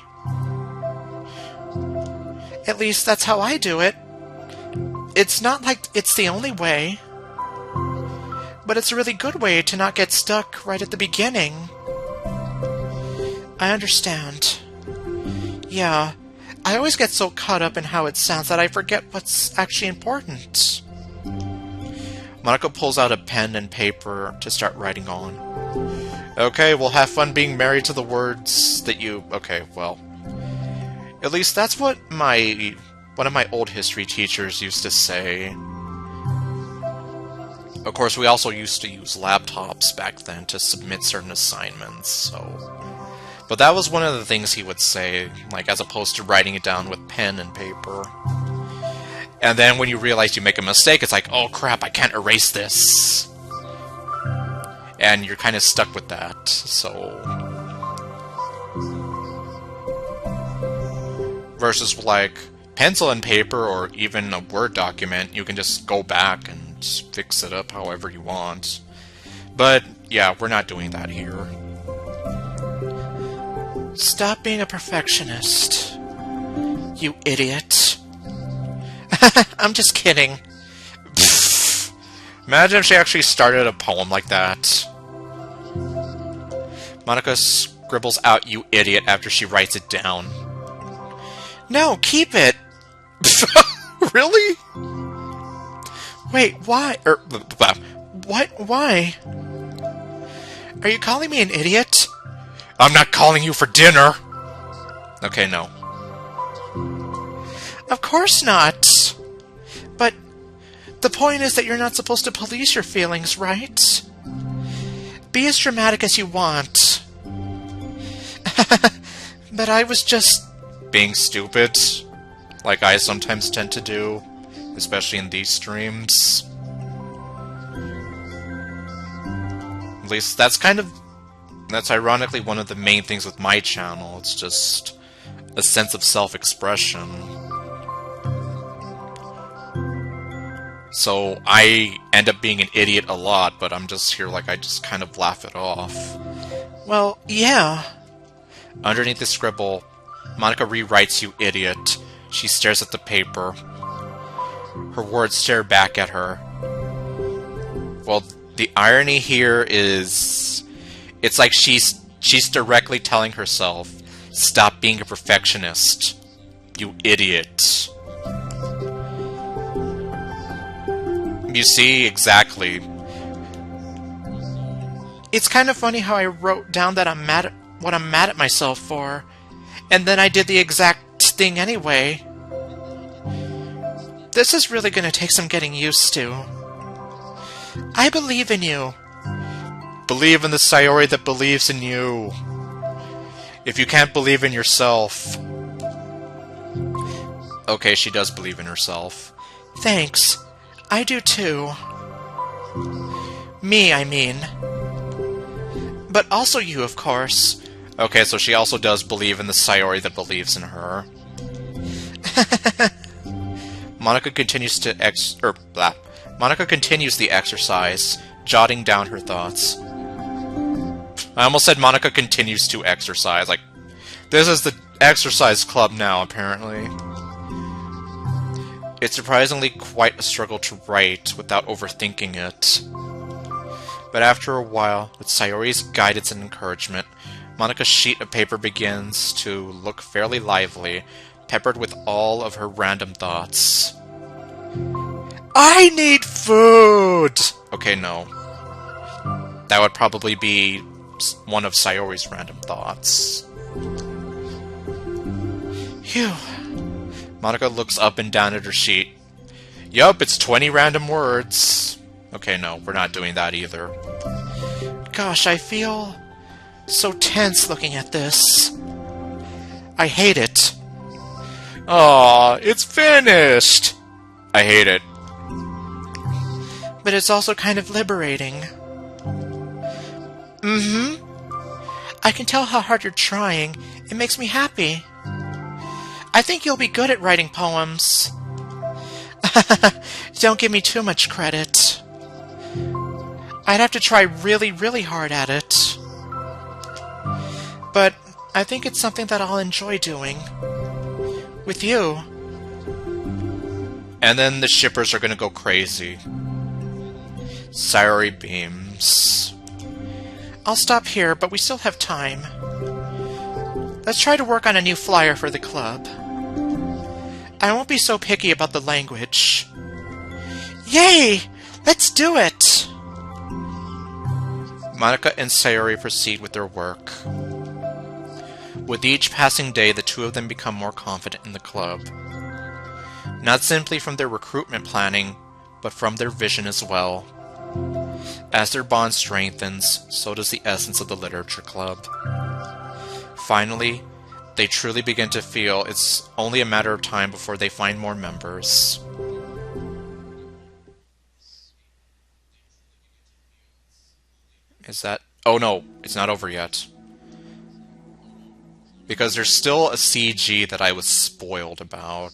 At least that's how I do it. It's not like it's the only way, but it's a really good way to not get stuck right at the beginning. I understand. Yeah, I always get so caught up in how it sounds that I forget what's actually important. Monica pulls out a pen and paper to start writing on. Okay, we'll have fun being married to the words that you... Okay, well... At least that's what one of my old history teachers used to say. Of course, we also used to use laptops back then to submit certain assignments, so... But that was one of the things he would say, like, as opposed to writing it down with pen and paper. And then when you realize you make a mistake, it's like, oh crap, I can't erase this! And you're kind of stuck with that, so... Versus, like, pencil and paper, or even a Word document, you can just go back and fix it up however you want. But, yeah, we're not doing that here. Stop being a perfectionist, you idiot. I'm just kidding. Pfft. Imagine if she actually started a poem like that. Monica scribbles out, "you idiot," after she writes it down. No, keep it! Really? Wait, why? What? Why? Are you calling me an idiot? I'm not calling you for dinner! Okay, no. Of course not! But the point is that you're not supposed to police your feelings, right? Be as dramatic as you want. But I was just... being stupid, like I sometimes tend to do, especially in these streams. least that's ironically one of the main things with my channel. It's just a sense of self-expression. So I end up being an idiot a lot, but I'm just here like I just kind of laugh it off. Well, yeah. Underneath the scribble, Monica rewrites "you idiot." She stares at the paper. Her words stare back at her. Well, the irony here is, it's like she's directly telling herself, "Stop being a perfectionist, you idiot." You see, exactly. It's kind of funny how I wrote down that I'm mad at what I'm mad at myself for, and then I did the exact thing anyway. This is really gonna take some getting used to. I believe in you. Believe in the Sayori that believes in you. If you can't believe in yourself... Okay, she does believe in herself. Thanks. I do too. Me, I mean. But also you, of course. Okay, so she also does believe in the Sayori that believes in her. Monica continues Monica continues the exercise, jotting down her thoughts. I almost said Monica continues to exercise. Like, this is the exercise club now, apparently. It's surprisingly quite a struggle to write without overthinking it. But after a while, with Sayori's guidance and encouragement, Monica's sheet of paper begins to look fairly lively, peppered with all of her random thoughts. I need food! Okay, no. That would probably be one of Sayori's random thoughts. Phew. Monica looks up and down at her sheet. Yup, it's 20 random words. Okay, no, we're not doing that either. Gosh, I feel so tense looking at this. I hate it. Aw, it's finished! I hate it. But it's also kind of liberating. Mm-hmm. I can tell how hard you're trying. It makes me happy. I think you'll be good at writing poems. Don't give me too much credit. I'd have to try really, really hard at it. But I think it's something that I'll enjoy doing. With you. And then the shippers are gonna go crazy. Sayori beams. I'll stop here, but we still have time. Let's try to work on a new flyer for the club. I won't be so picky about the language. Yay! Let's do it! Monica and Sayori proceed with their work. With each passing day, the two of them become more confident in the club. Not simply from their recruitment planning, but from their vision as well. As their bond strengthens, so does the essence of the literature club. Finally, they truly begin to feel it's only a matter of time before they find more members. Is that... Oh no, it's not over yet. Because there's still a CG that I was spoiled about,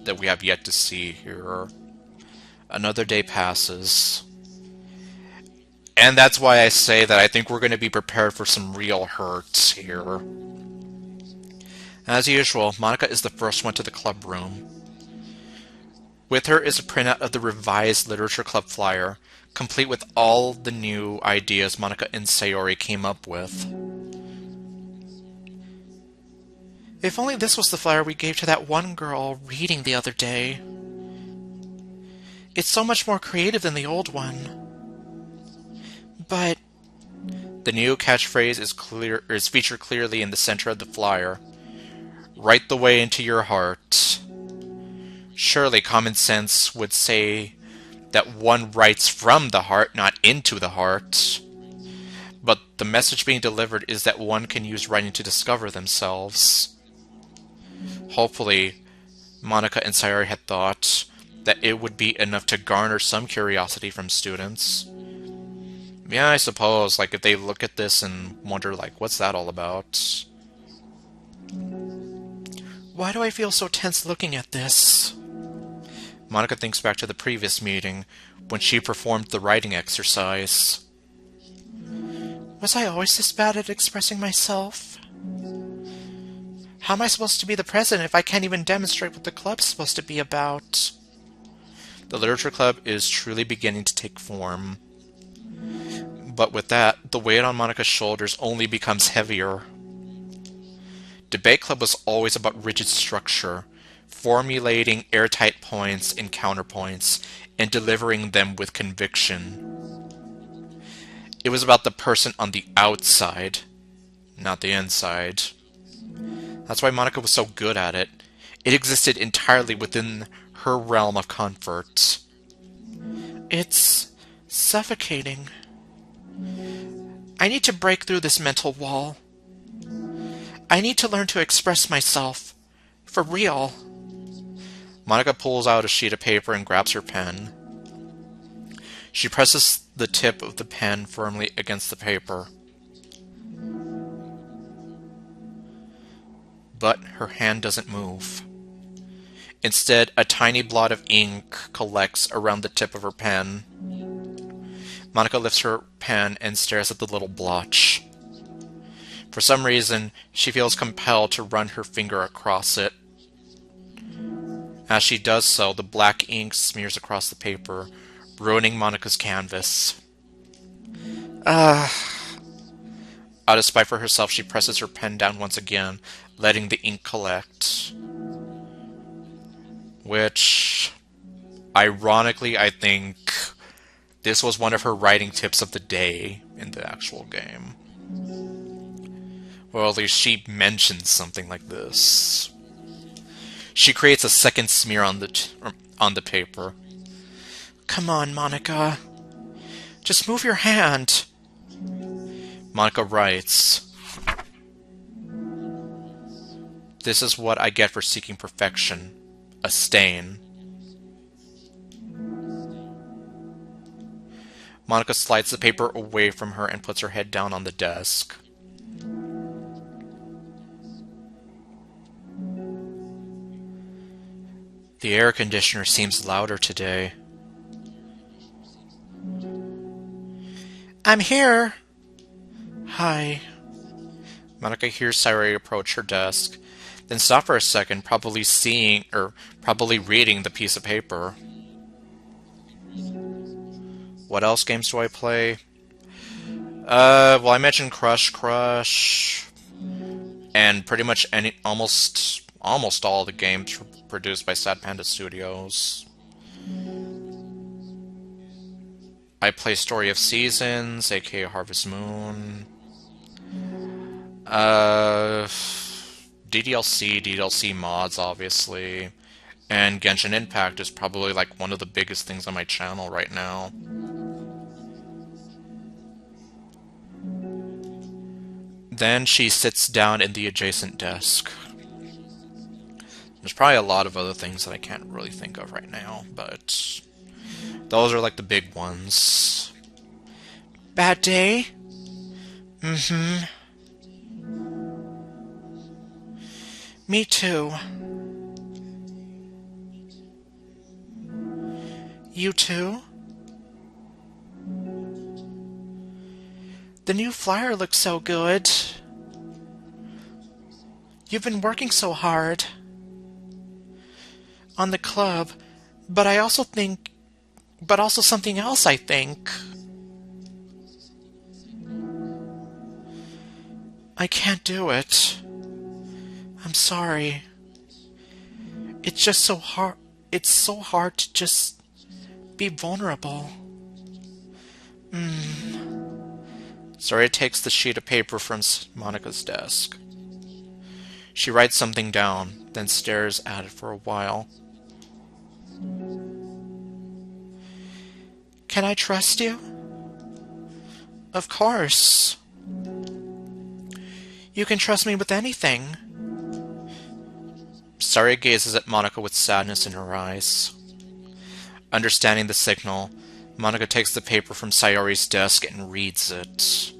that we have yet to see here. Another day passes. And that's why I say that I think we're going to be prepared for some real hurt here. As usual, Monica is the first one to the club room. With her is a printout of the revised Literature Club flyer, complete with all the new ideas Monica and Sayori came up with. If only this was the flyer we gave to that one girl reading the other day. It's so much more creative than the old one. But the new catchphrase is featured clearly in the center of the flyer. Right the way into your heart. Surely common sense would say that one writes from the heart, not into the heart. But the message being delivered is that one can use writing to discover themselves. Hopefully, Monica and Sayori had thought that it would be enough to garner some curiosity from students. Yeah, I suppose. Like, if they look at this and wonder, like, what's that all about? Why do I feel so tense looking at this? Monica thinks back to the previous meeting, when she performed the writing exercise. Was I always this bad at expressing myself? How am I supposed to be the president if I can't even demonstrate what the club's supposed to be about? The literature club is truly beginning to take form. But with that, the weight on Monica's shoulders only becomes heavier. Debate club was always about rigid structure, formulating airtight points and counterpoints, and delivering them with conviction. It was about the person on the outside, not the inside. That's why Monica was so good at it. It existed entirely within her realm of comfort. It's suffocating. I need to break through this mental wall. I need to learn to express myself. For real. Monica pulls out a sheet of paper and grabs her pen. She presses the tip of the pen firmly against the paper. But her hand doesn't move. Instead, a tiny blot of ink collects around the tip of her pen. Monica lifts her pen and stares at the little blotch. For some reason, she feels compelled to run her finger across it. As she does so, the black ink smears across the paper, ruining Monica's canvas. Ugh. Out of spite for herself, she presses her pen down once again, letting the ink collect. Which, ironically, I think this was one of her writing tips of the day in the actual game. Well, at least she mentions something like this. She creates a second smear on the paper. Come on, Monica. Just move your hand. Monica writes, "This is what I get for seeking perfection. A stain." Monica slides the paper away from her and puts her head down on the desk. The air conditioner seems louder today. I'm here. Hi. Monica hears Sayori approach her desk, then stop for a second, probably reading the piece of paper. What else games do I play? Well, I mentioned Crush, and pretty much almost all the games produced by Sad Panda Studios. I play Story of Seasons, aka Harvest Moon. DDLC mods, obviously. And Genshin Impact is probably like one of the biggest things on my channel right now. Then she sits down in the adjacent desk. There's probably a lot of other things that I can't really think of right now, but those are like the big ones. Bad day? Mm-hmm. Me too. You too? The new flyer looks so good. You've been working so hard on the club, but also something else, I think. I can't do it. I'm sorry. It's just so hard. It's so hard to just be vulnerable. Saria takes the sheet of paper from Monica's desk. She writes something down, then stares at it for a while. Can I trust you? Of course. You can trust me with anything. Saria gazes at Monica with sadness in her eyes. Understanding the signal, Monica takes the paper from Sayori's desk and reads it.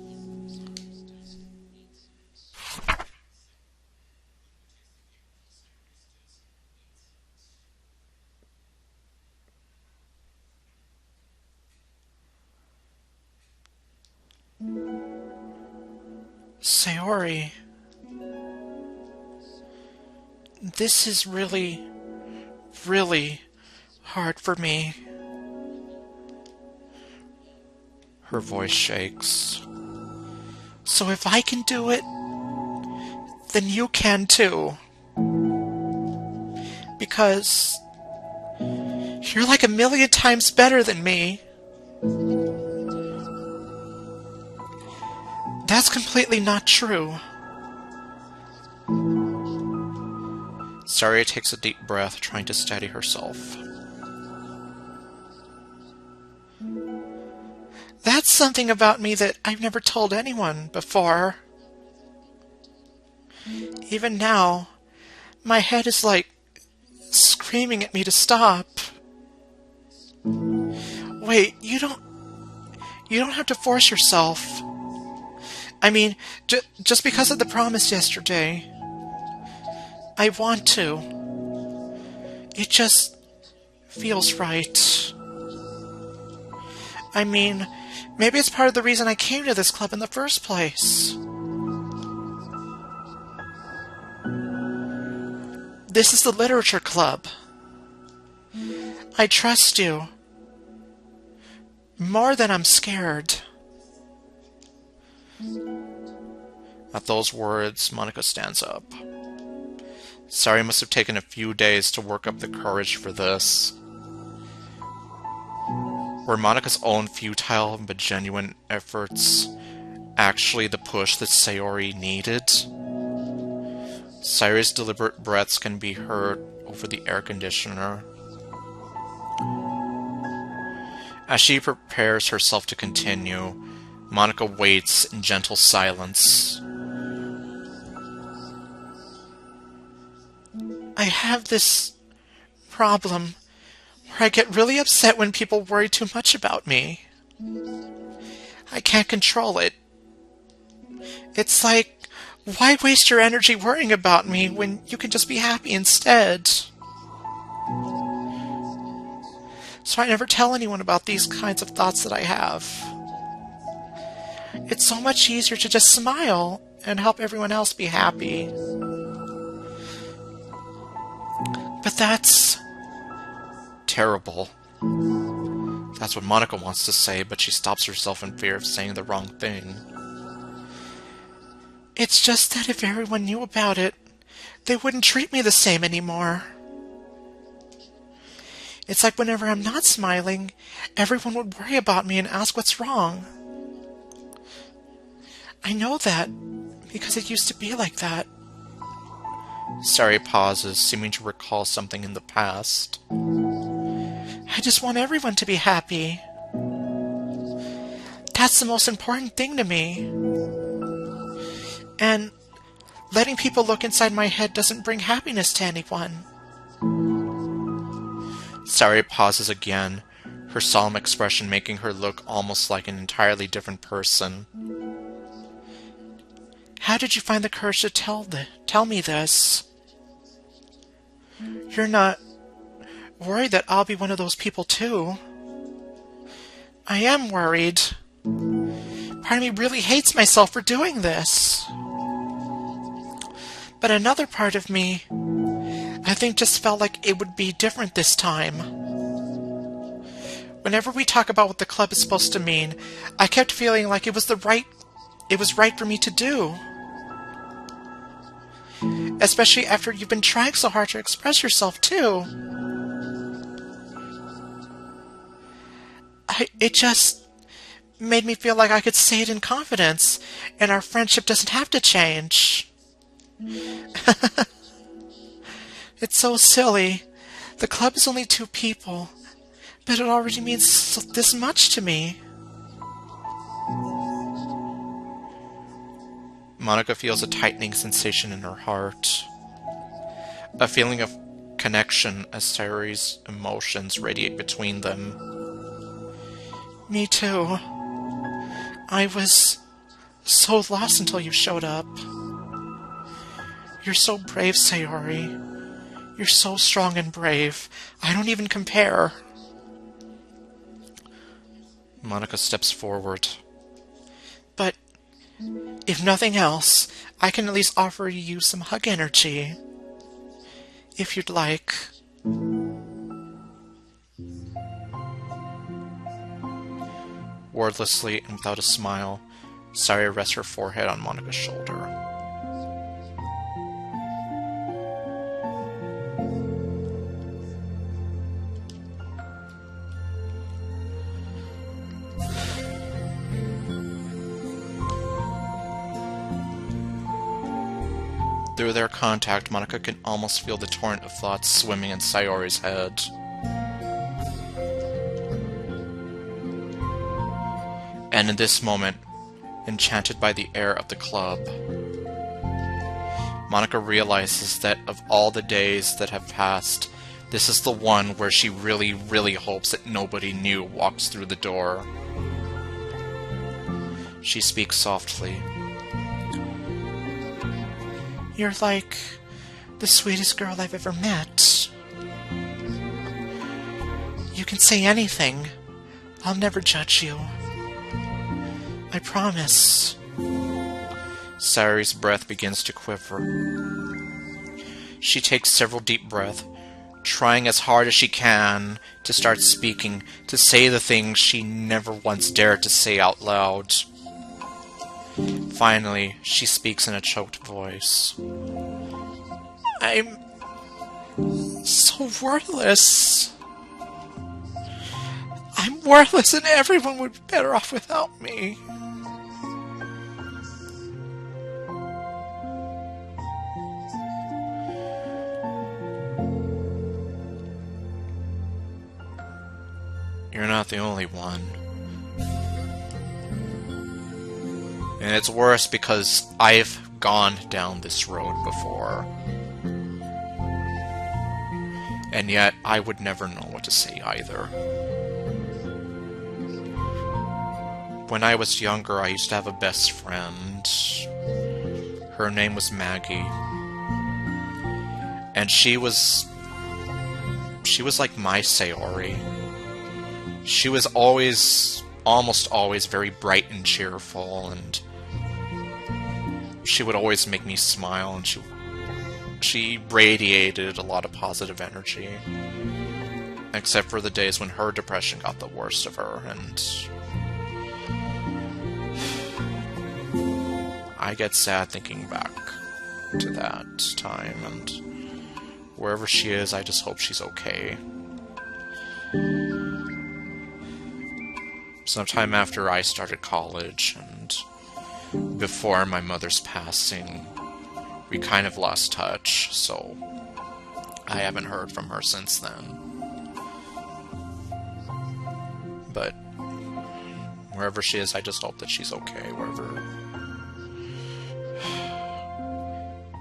Sayori, this is really, really hard for me. Her voice shakes. So if I can do it, then you can too. Because you're like a million times better than me. That's completely not true. Sayori takes a deep breath, trying to steady herself. That's something about me that I've never told anyone before. Even now, my head is like screaming at me to stop. Wait, you don't have to force yourself. I mean, just because of the promise yesterday. I want to. It just feels right. I mean, maybe it's part of the reason I came to this club in the first place. This is the literature club. I trust you. More than I'm scared. At those words, Monica stands up. Sayori must have taken a few days to work up the courage for this. Were Monica's own futile but genuine efforts actually the push that Sayori needed? Sayori's deliberate breaths can be heard over the air conditioner. As she prepares herself to continue, Monica waits in gentle silence. I have this problem where I get really upset when people worry too much about me. I can't control it. It's like, why waste your energy worrying about me when you can just be happy instead? So I never tell anyone about these kinds of thoughts that I have. It's so much easier to just smile and help everyone else be happy. But that's Terrible. That's what Monica wants to say, but she stops herself in fear of saying the wrong thing. It's just that if everyone knew about it, they wouldn't treat me the same anymore. It's like whenever I'm not smiling, everyone would worry about me and ask what's wrong. I know that because it used to be like that. Sayori pauses, seeming to recall something in the past. I just want everyone to be happy. That's the most important thing to me. And letting people look inside my head doesn't bring happiness to anyone. Sayori pauses again, her solemn expression making her look almost like an entirely different person. How did you find the courage to tell me this? You're not worried that I'll be one of those people too? I am worried. Part of me really hates myself for doing this. But another part of me, I think, just felt like it would be different this time. Whenever we talk about what the club is supposed to mean, I kept feeling like it was right for me to do. Especially after you've been trying so hard to express yourself too. It just made me feel like I could say it in confidence, and our friendship doesn't have to change. It's so silly. The club is only 2 people, but it already means this much to me. Monica feels a tightening sensation in her heart. A feeling of connection as Sayori's emotions radiate between them. Me too. I was so lost until you showed up. You're so brave, Sayori. You're so strong and brave. I don't even compare. Monica steps forward. But if nothing else, I can at least offer you some hug energy. If you'd like. Wordlessly and without a smile, Sayori rests her forehead on Monica's shoulder. Through their contact, Monica can almost feel the torrent of thoughts swimming in Sayori's head. And in this moment, enchanted by the air of the club, Monica realizes that of all the days that have passed, this is the one where she really, really hopes that nobody new walks through the door. She speaks softly. You're like the sweetest girl I've ever met. You can say anything. I'll never judge you. I promise. Sayori's breath begins to quiver. She takes several deep breaths, trying as hard as she can to start speaking, to say the things she never once dared to say out loud. Finally, she speaks in a choked voice. I'm so worthless. I'm worthless and everyone would be better off without me. You're not the only one. And it's worse because I've gone down this road before. And yet, I would never know what to say either. When I was younger, I used to have a best friend. Her name was Maggie. And she was like my Sayori. She was almost always very bright and cheerful, and she would always make me smile, and she radiated a lot of positive energy. Except for the days when her depression got the worst of her, and I get sad thinking back to that time, and wherever she is, I just hope she's okay. Sometime after I started college, and before my mother's passing, we kind of lost touch, so I haven't heard from her since then. But wherever she is, I just hope that she's okay, wherever.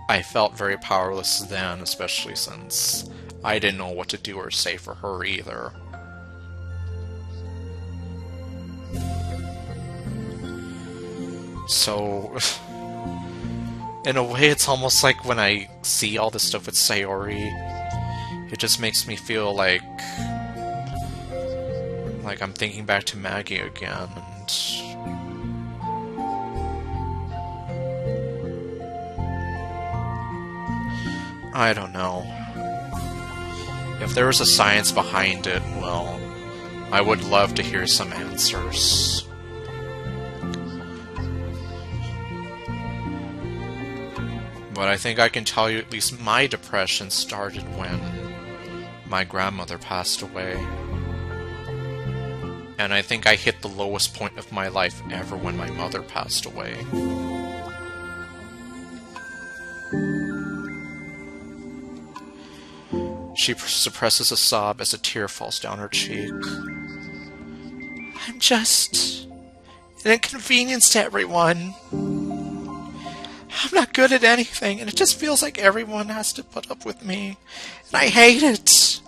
I felt very powerless then, especially since I didn't know what to do or say for her either. So, in a way, it's almost like when I see all this stuff with Sayori, it just makes me feel like I'm thinking back to Maggie again, and I don't know. If there was a science behind it, well, I would love to hear some answers. But I think I can tell you at least my depression started when my grandmother passed away. And I think I hit the lowest point of my life ever when my mother passed away. She suppresses a sob as a tear falls down her cheek. I'm just an inconvenience to everyone. I'm not good at anything, and it just feels like everyone has to put up with me. And I hate it.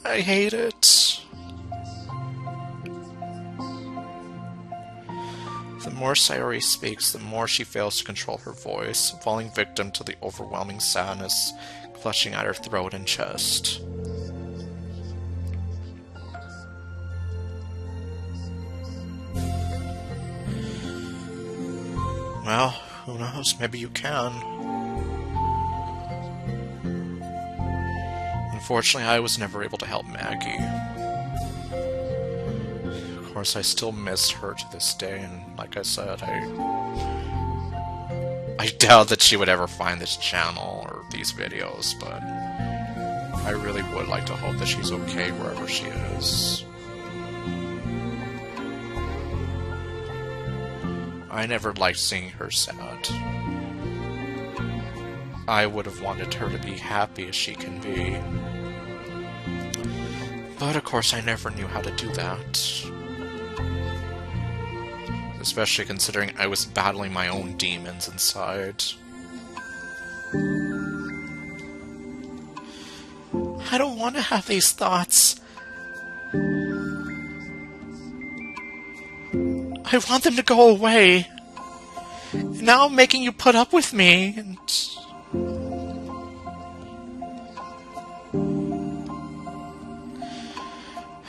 I hate it. more Sayori speaks, the more she fails to control her voice, falling victim to the overwhelming sadness clutching at her throat and chest. Well, who knows? Maybe you can. Unfortunately, I was never able to help Maggie. Of course, I still miss her to this day, and like I said, I doubt that she would ever find this channel or these videos, but I really would like to hope that she's okay wherever she is. I never liked seeing her sad. I would have wanted her to be happy as she can be. But of course I never knew how to do that. Especially considering I was battling my own demons inside. I don't want to have these thoughts. I want them to go away. Now I'm making you put up with me, and...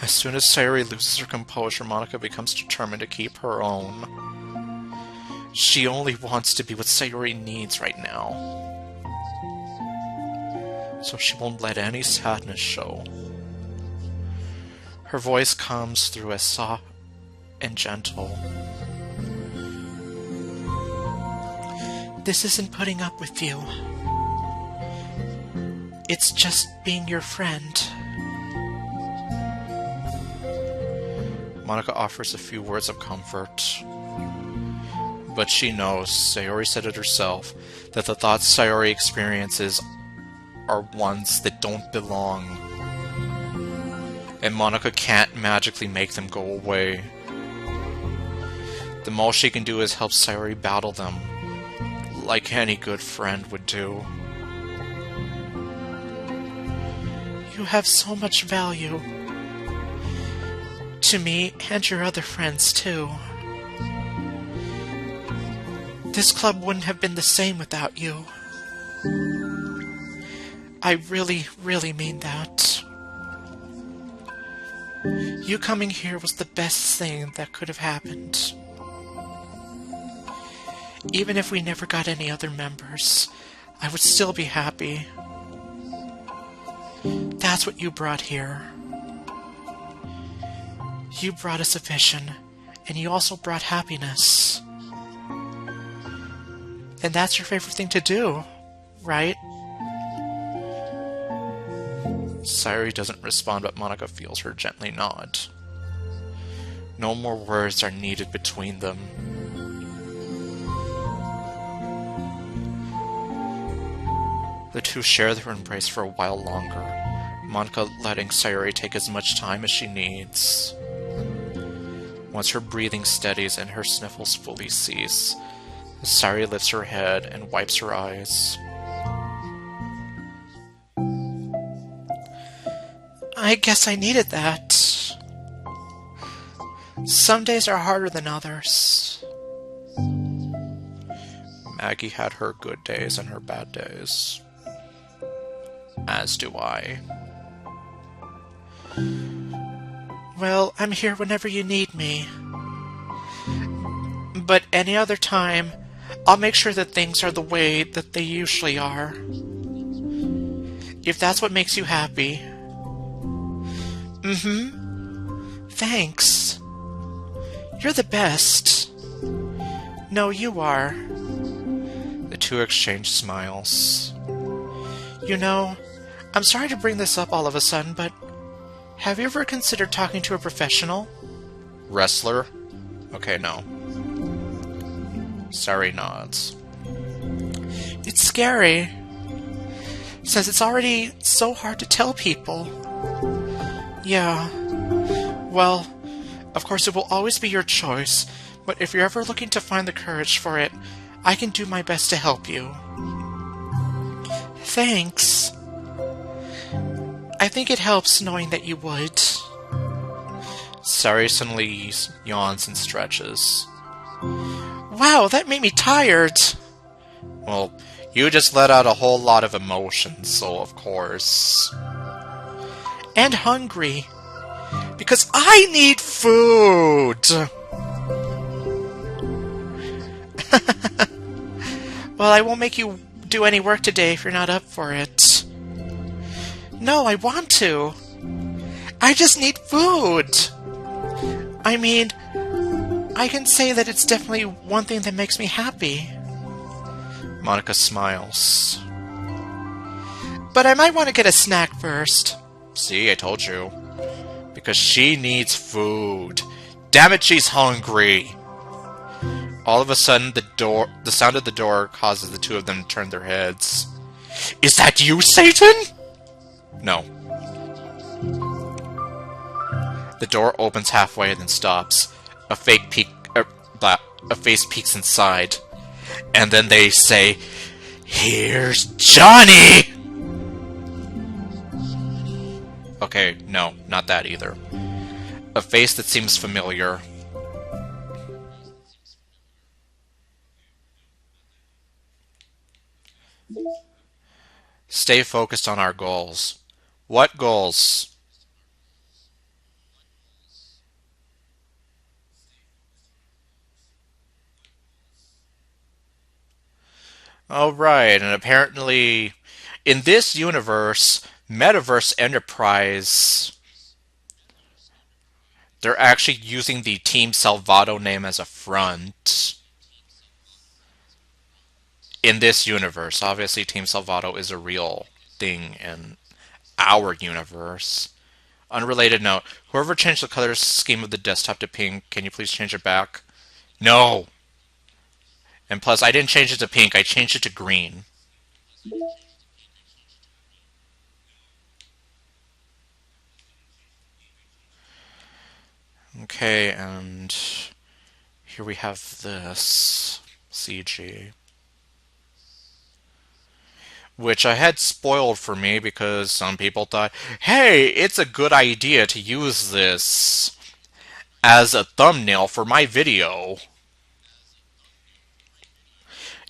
As soon as Sayori loses her composure, Monica becomes determined to keep her own. She only wants to be what Sayori needs right now. So she won't let any sadness show. Her voice comes through as soft and gentle. This isn't putting up with you. It's just being your friend. Monica offers a few words of comfort. But she knows, Sayori said it herself, that the thoughts Sayori experiences are ones that don't belong. And Monica can't magically make them go away. The most she can do is help Sayori battle them, like any good friend would do. You have so much value. To me and your other friends, too. This club wouldn't have been the same without you. I really, really mean that. You coming here was the best thing that could have happened. Even if we never got any other members, I would still be happy. That's what you brought here. You brought us a vision, and you also brought happiness. And that's your favorite thing to do, right? Sayori doesn't respond, but Monica feels her gently nod. No more words are needed between them. The two share their embrace for a while longer, Monica letting Sayori take as much time as she needs. Once her breathing steadies and her sniffles fully cease, Sayori lifts her head and wipes her eyes. I guess I needed that. Some days are harder than others. Maggie had her good days and her bad days. As do I. Well, I'm here whenever you need me. But any other time, I'll make sure that things are the way that they usually are. If that's what makes you happy. Thanks. You're the best. No, you are. The two exchange smiles. You know, I'm sorry to bring this up all of a sudden, but have you ever considered talking to a professional? Wrestler? Okay, no. Sayori nods. It's scary, since it's already so hard to tell people. Yeah. Well, of course it will always be your choice, but if you're ever looking to find the courage for it, I can do my best to help you. Thanks. I think it helps knowing that you would. Sayori suddenly yawns and stretches. Wow, that made me tired. Well, you just let out a whole lot of emotions, so of course. And hungry. Because I need food! Well, I won't make you do any work today if you're not up for it. No, I want to. I just need food. I mean, I can say that it's definitely one thing that makes me happy. Monica smiles. But I might want to get a snack first. See, I told you. Because she needs food. Damn it, she's hungry! All of a sudden, the sound of the door causes the two of them to turn their heads. Is that you, Satan? No. The door opens halfway and then stops. A fake peek, a face peeks inside. And then they say, "Here's Johnny!" Okay, no, not that either. A face that seems familiar. Stay focused on our goals. What goals? Oh, right, and apparently, in this universe, Metaverse Enterprise, they're actually using the Team Salvato name as a front. In this universe, obviously, Team Salvato is a real thing in our universe. Unrelated note, whoever changed the color scheme of the desktop to pink, can you please change it back? No! And plus, I didn't change it to pink, I changed it to green. Okay, and here we have this CG. Which I had spoiled for me because some people thought, hey, it's a good idea to use this as a thumbnail for my video.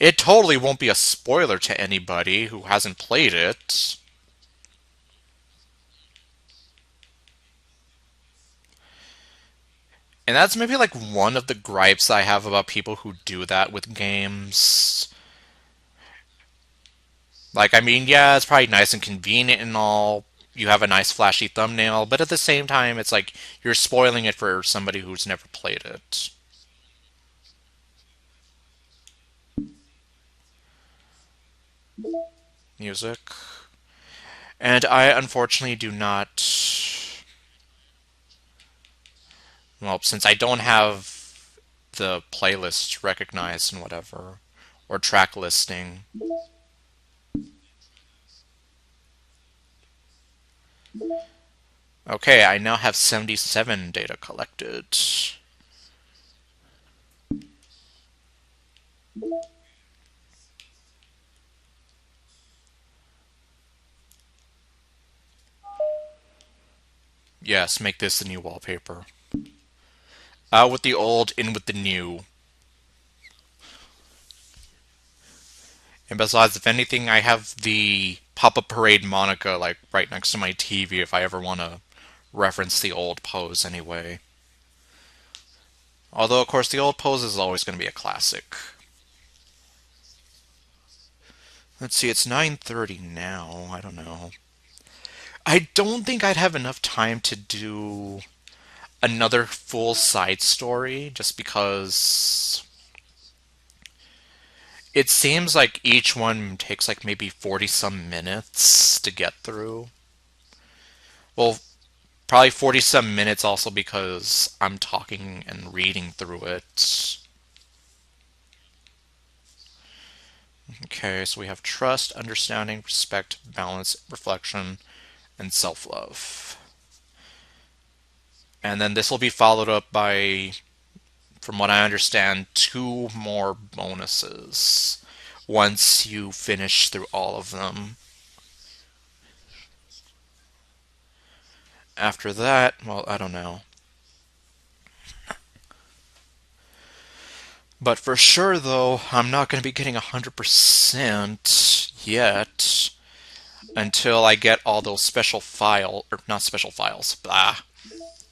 It totally won't be a spoiler to anybody who hasn't played it. And that's maybe like one of the gripes I have about people who do that with games. Like, I mean, yeah, it's probably nice and convenient and all. You have a nice flashy thumbnail, but at the same time, it's like you're spoiling it for somebody who's never played it. Music. And I unfortunately do not. Well, since I don't have the playlist recognized and whatever, or track listing. Okay, I now have 77 data collected. Yes, make this the new wallpaper. Out with the old, in with the new. And besides, if anything, I have the Pop-Up Parade Monica like right next to my TV if I ever want to reference the old pose anyway. Although, of course, the old pose is always going to be a classic. Let's see, it's 9:30 now. I don't know. I don't think I'd have enough time to do another full side story just because it seems like each one takes like maybe 40 some minutes to get through. Well, probably 40 some minutes also because I'm talking and reading through it. Okay, so we have trust, understanding, respect, balance, reflection, and self love. And then this will be followed up by, from what I understand, two more bonuses once you finish through all of them. After that, well, I don't know. But for sure, though, I'm not going to be getting 100% yet until I get all those special file, or not special files, blah,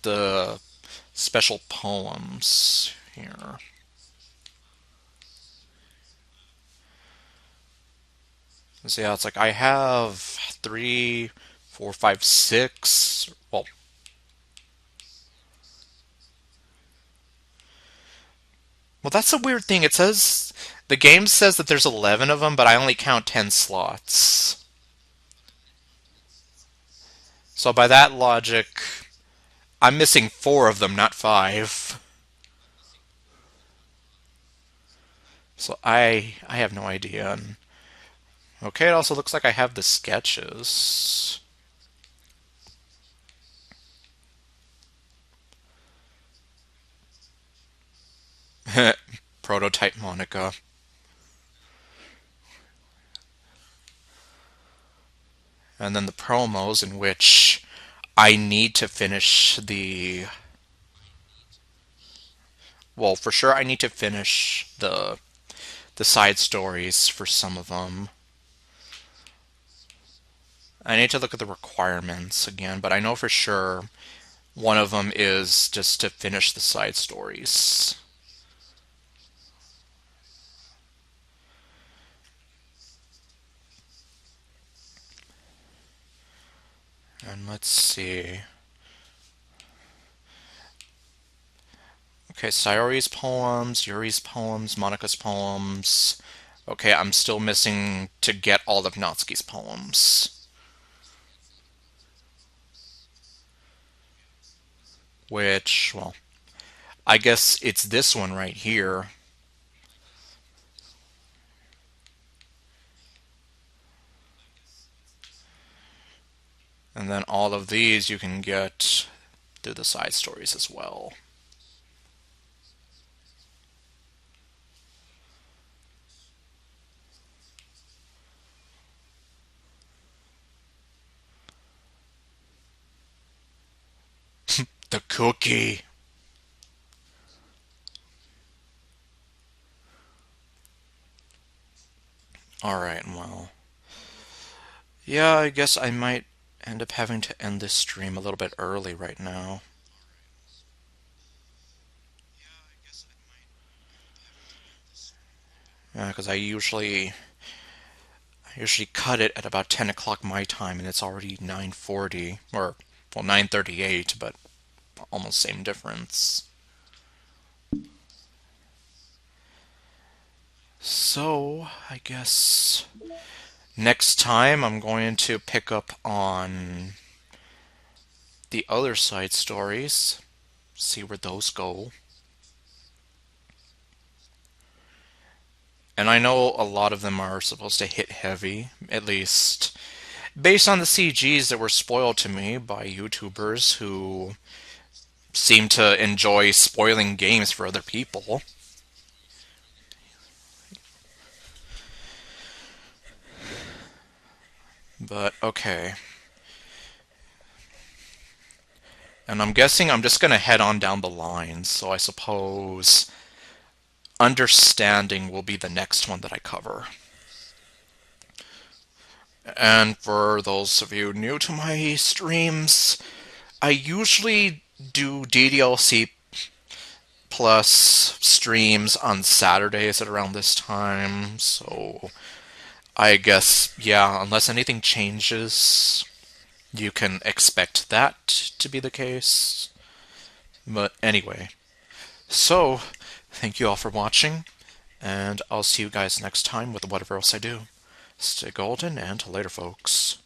the special poems here. So yeah, it's like I have three, four, five, six. Well, that's a weird thing. It says the game says that there's 11 of them, but I only count 10 slots. So by that logic, I'm missing four of them, not five. So I have no idea. And, okay, it also looks like I have the sketches. Prototype Monica. And then the promos in which I need to finish the. Well, for sure, I need to finish the side stories for some of them. I need to look at the requirements again, but I know for sure one of them is just to finish the side stories. And let's see. Okay, Sayori's poems, Yuri's poems, Monica's poems. Okay, I'm still missing to get all of Natsuki's poems. Which, well, I guess it's this one right here. And then all of these you can get through the side stories as well. The cookie. Alright, well. Yeah, I guess I might end up having to end this stream a little bit early right now. Yeah, because I usually cut it at about 10 o'clock my time, and it's already 9:40, or, well, 9:38, but almost same difference. So, I guess next time I'm going to pick up on the other side stories, see where those go. And I know a lot of them are supposed to hit heavy, at least based on the CGs that were spoiled to me by YouTubers who seem to enjoy spoiling games for other people. But okay. And I'm guessing I'm just going to head on down the line, so I suppose understanding will be the next one that I cover. And for those of you new to my streams, I usually do DDLC plus streams on Saturdays at around this time, so I guess, yeah, unless anything changes, you can expect that to be the case. But anyway, so thank you all for watching, and I'll see you guys next time with whatever else I do. Stay golden, and later, folks.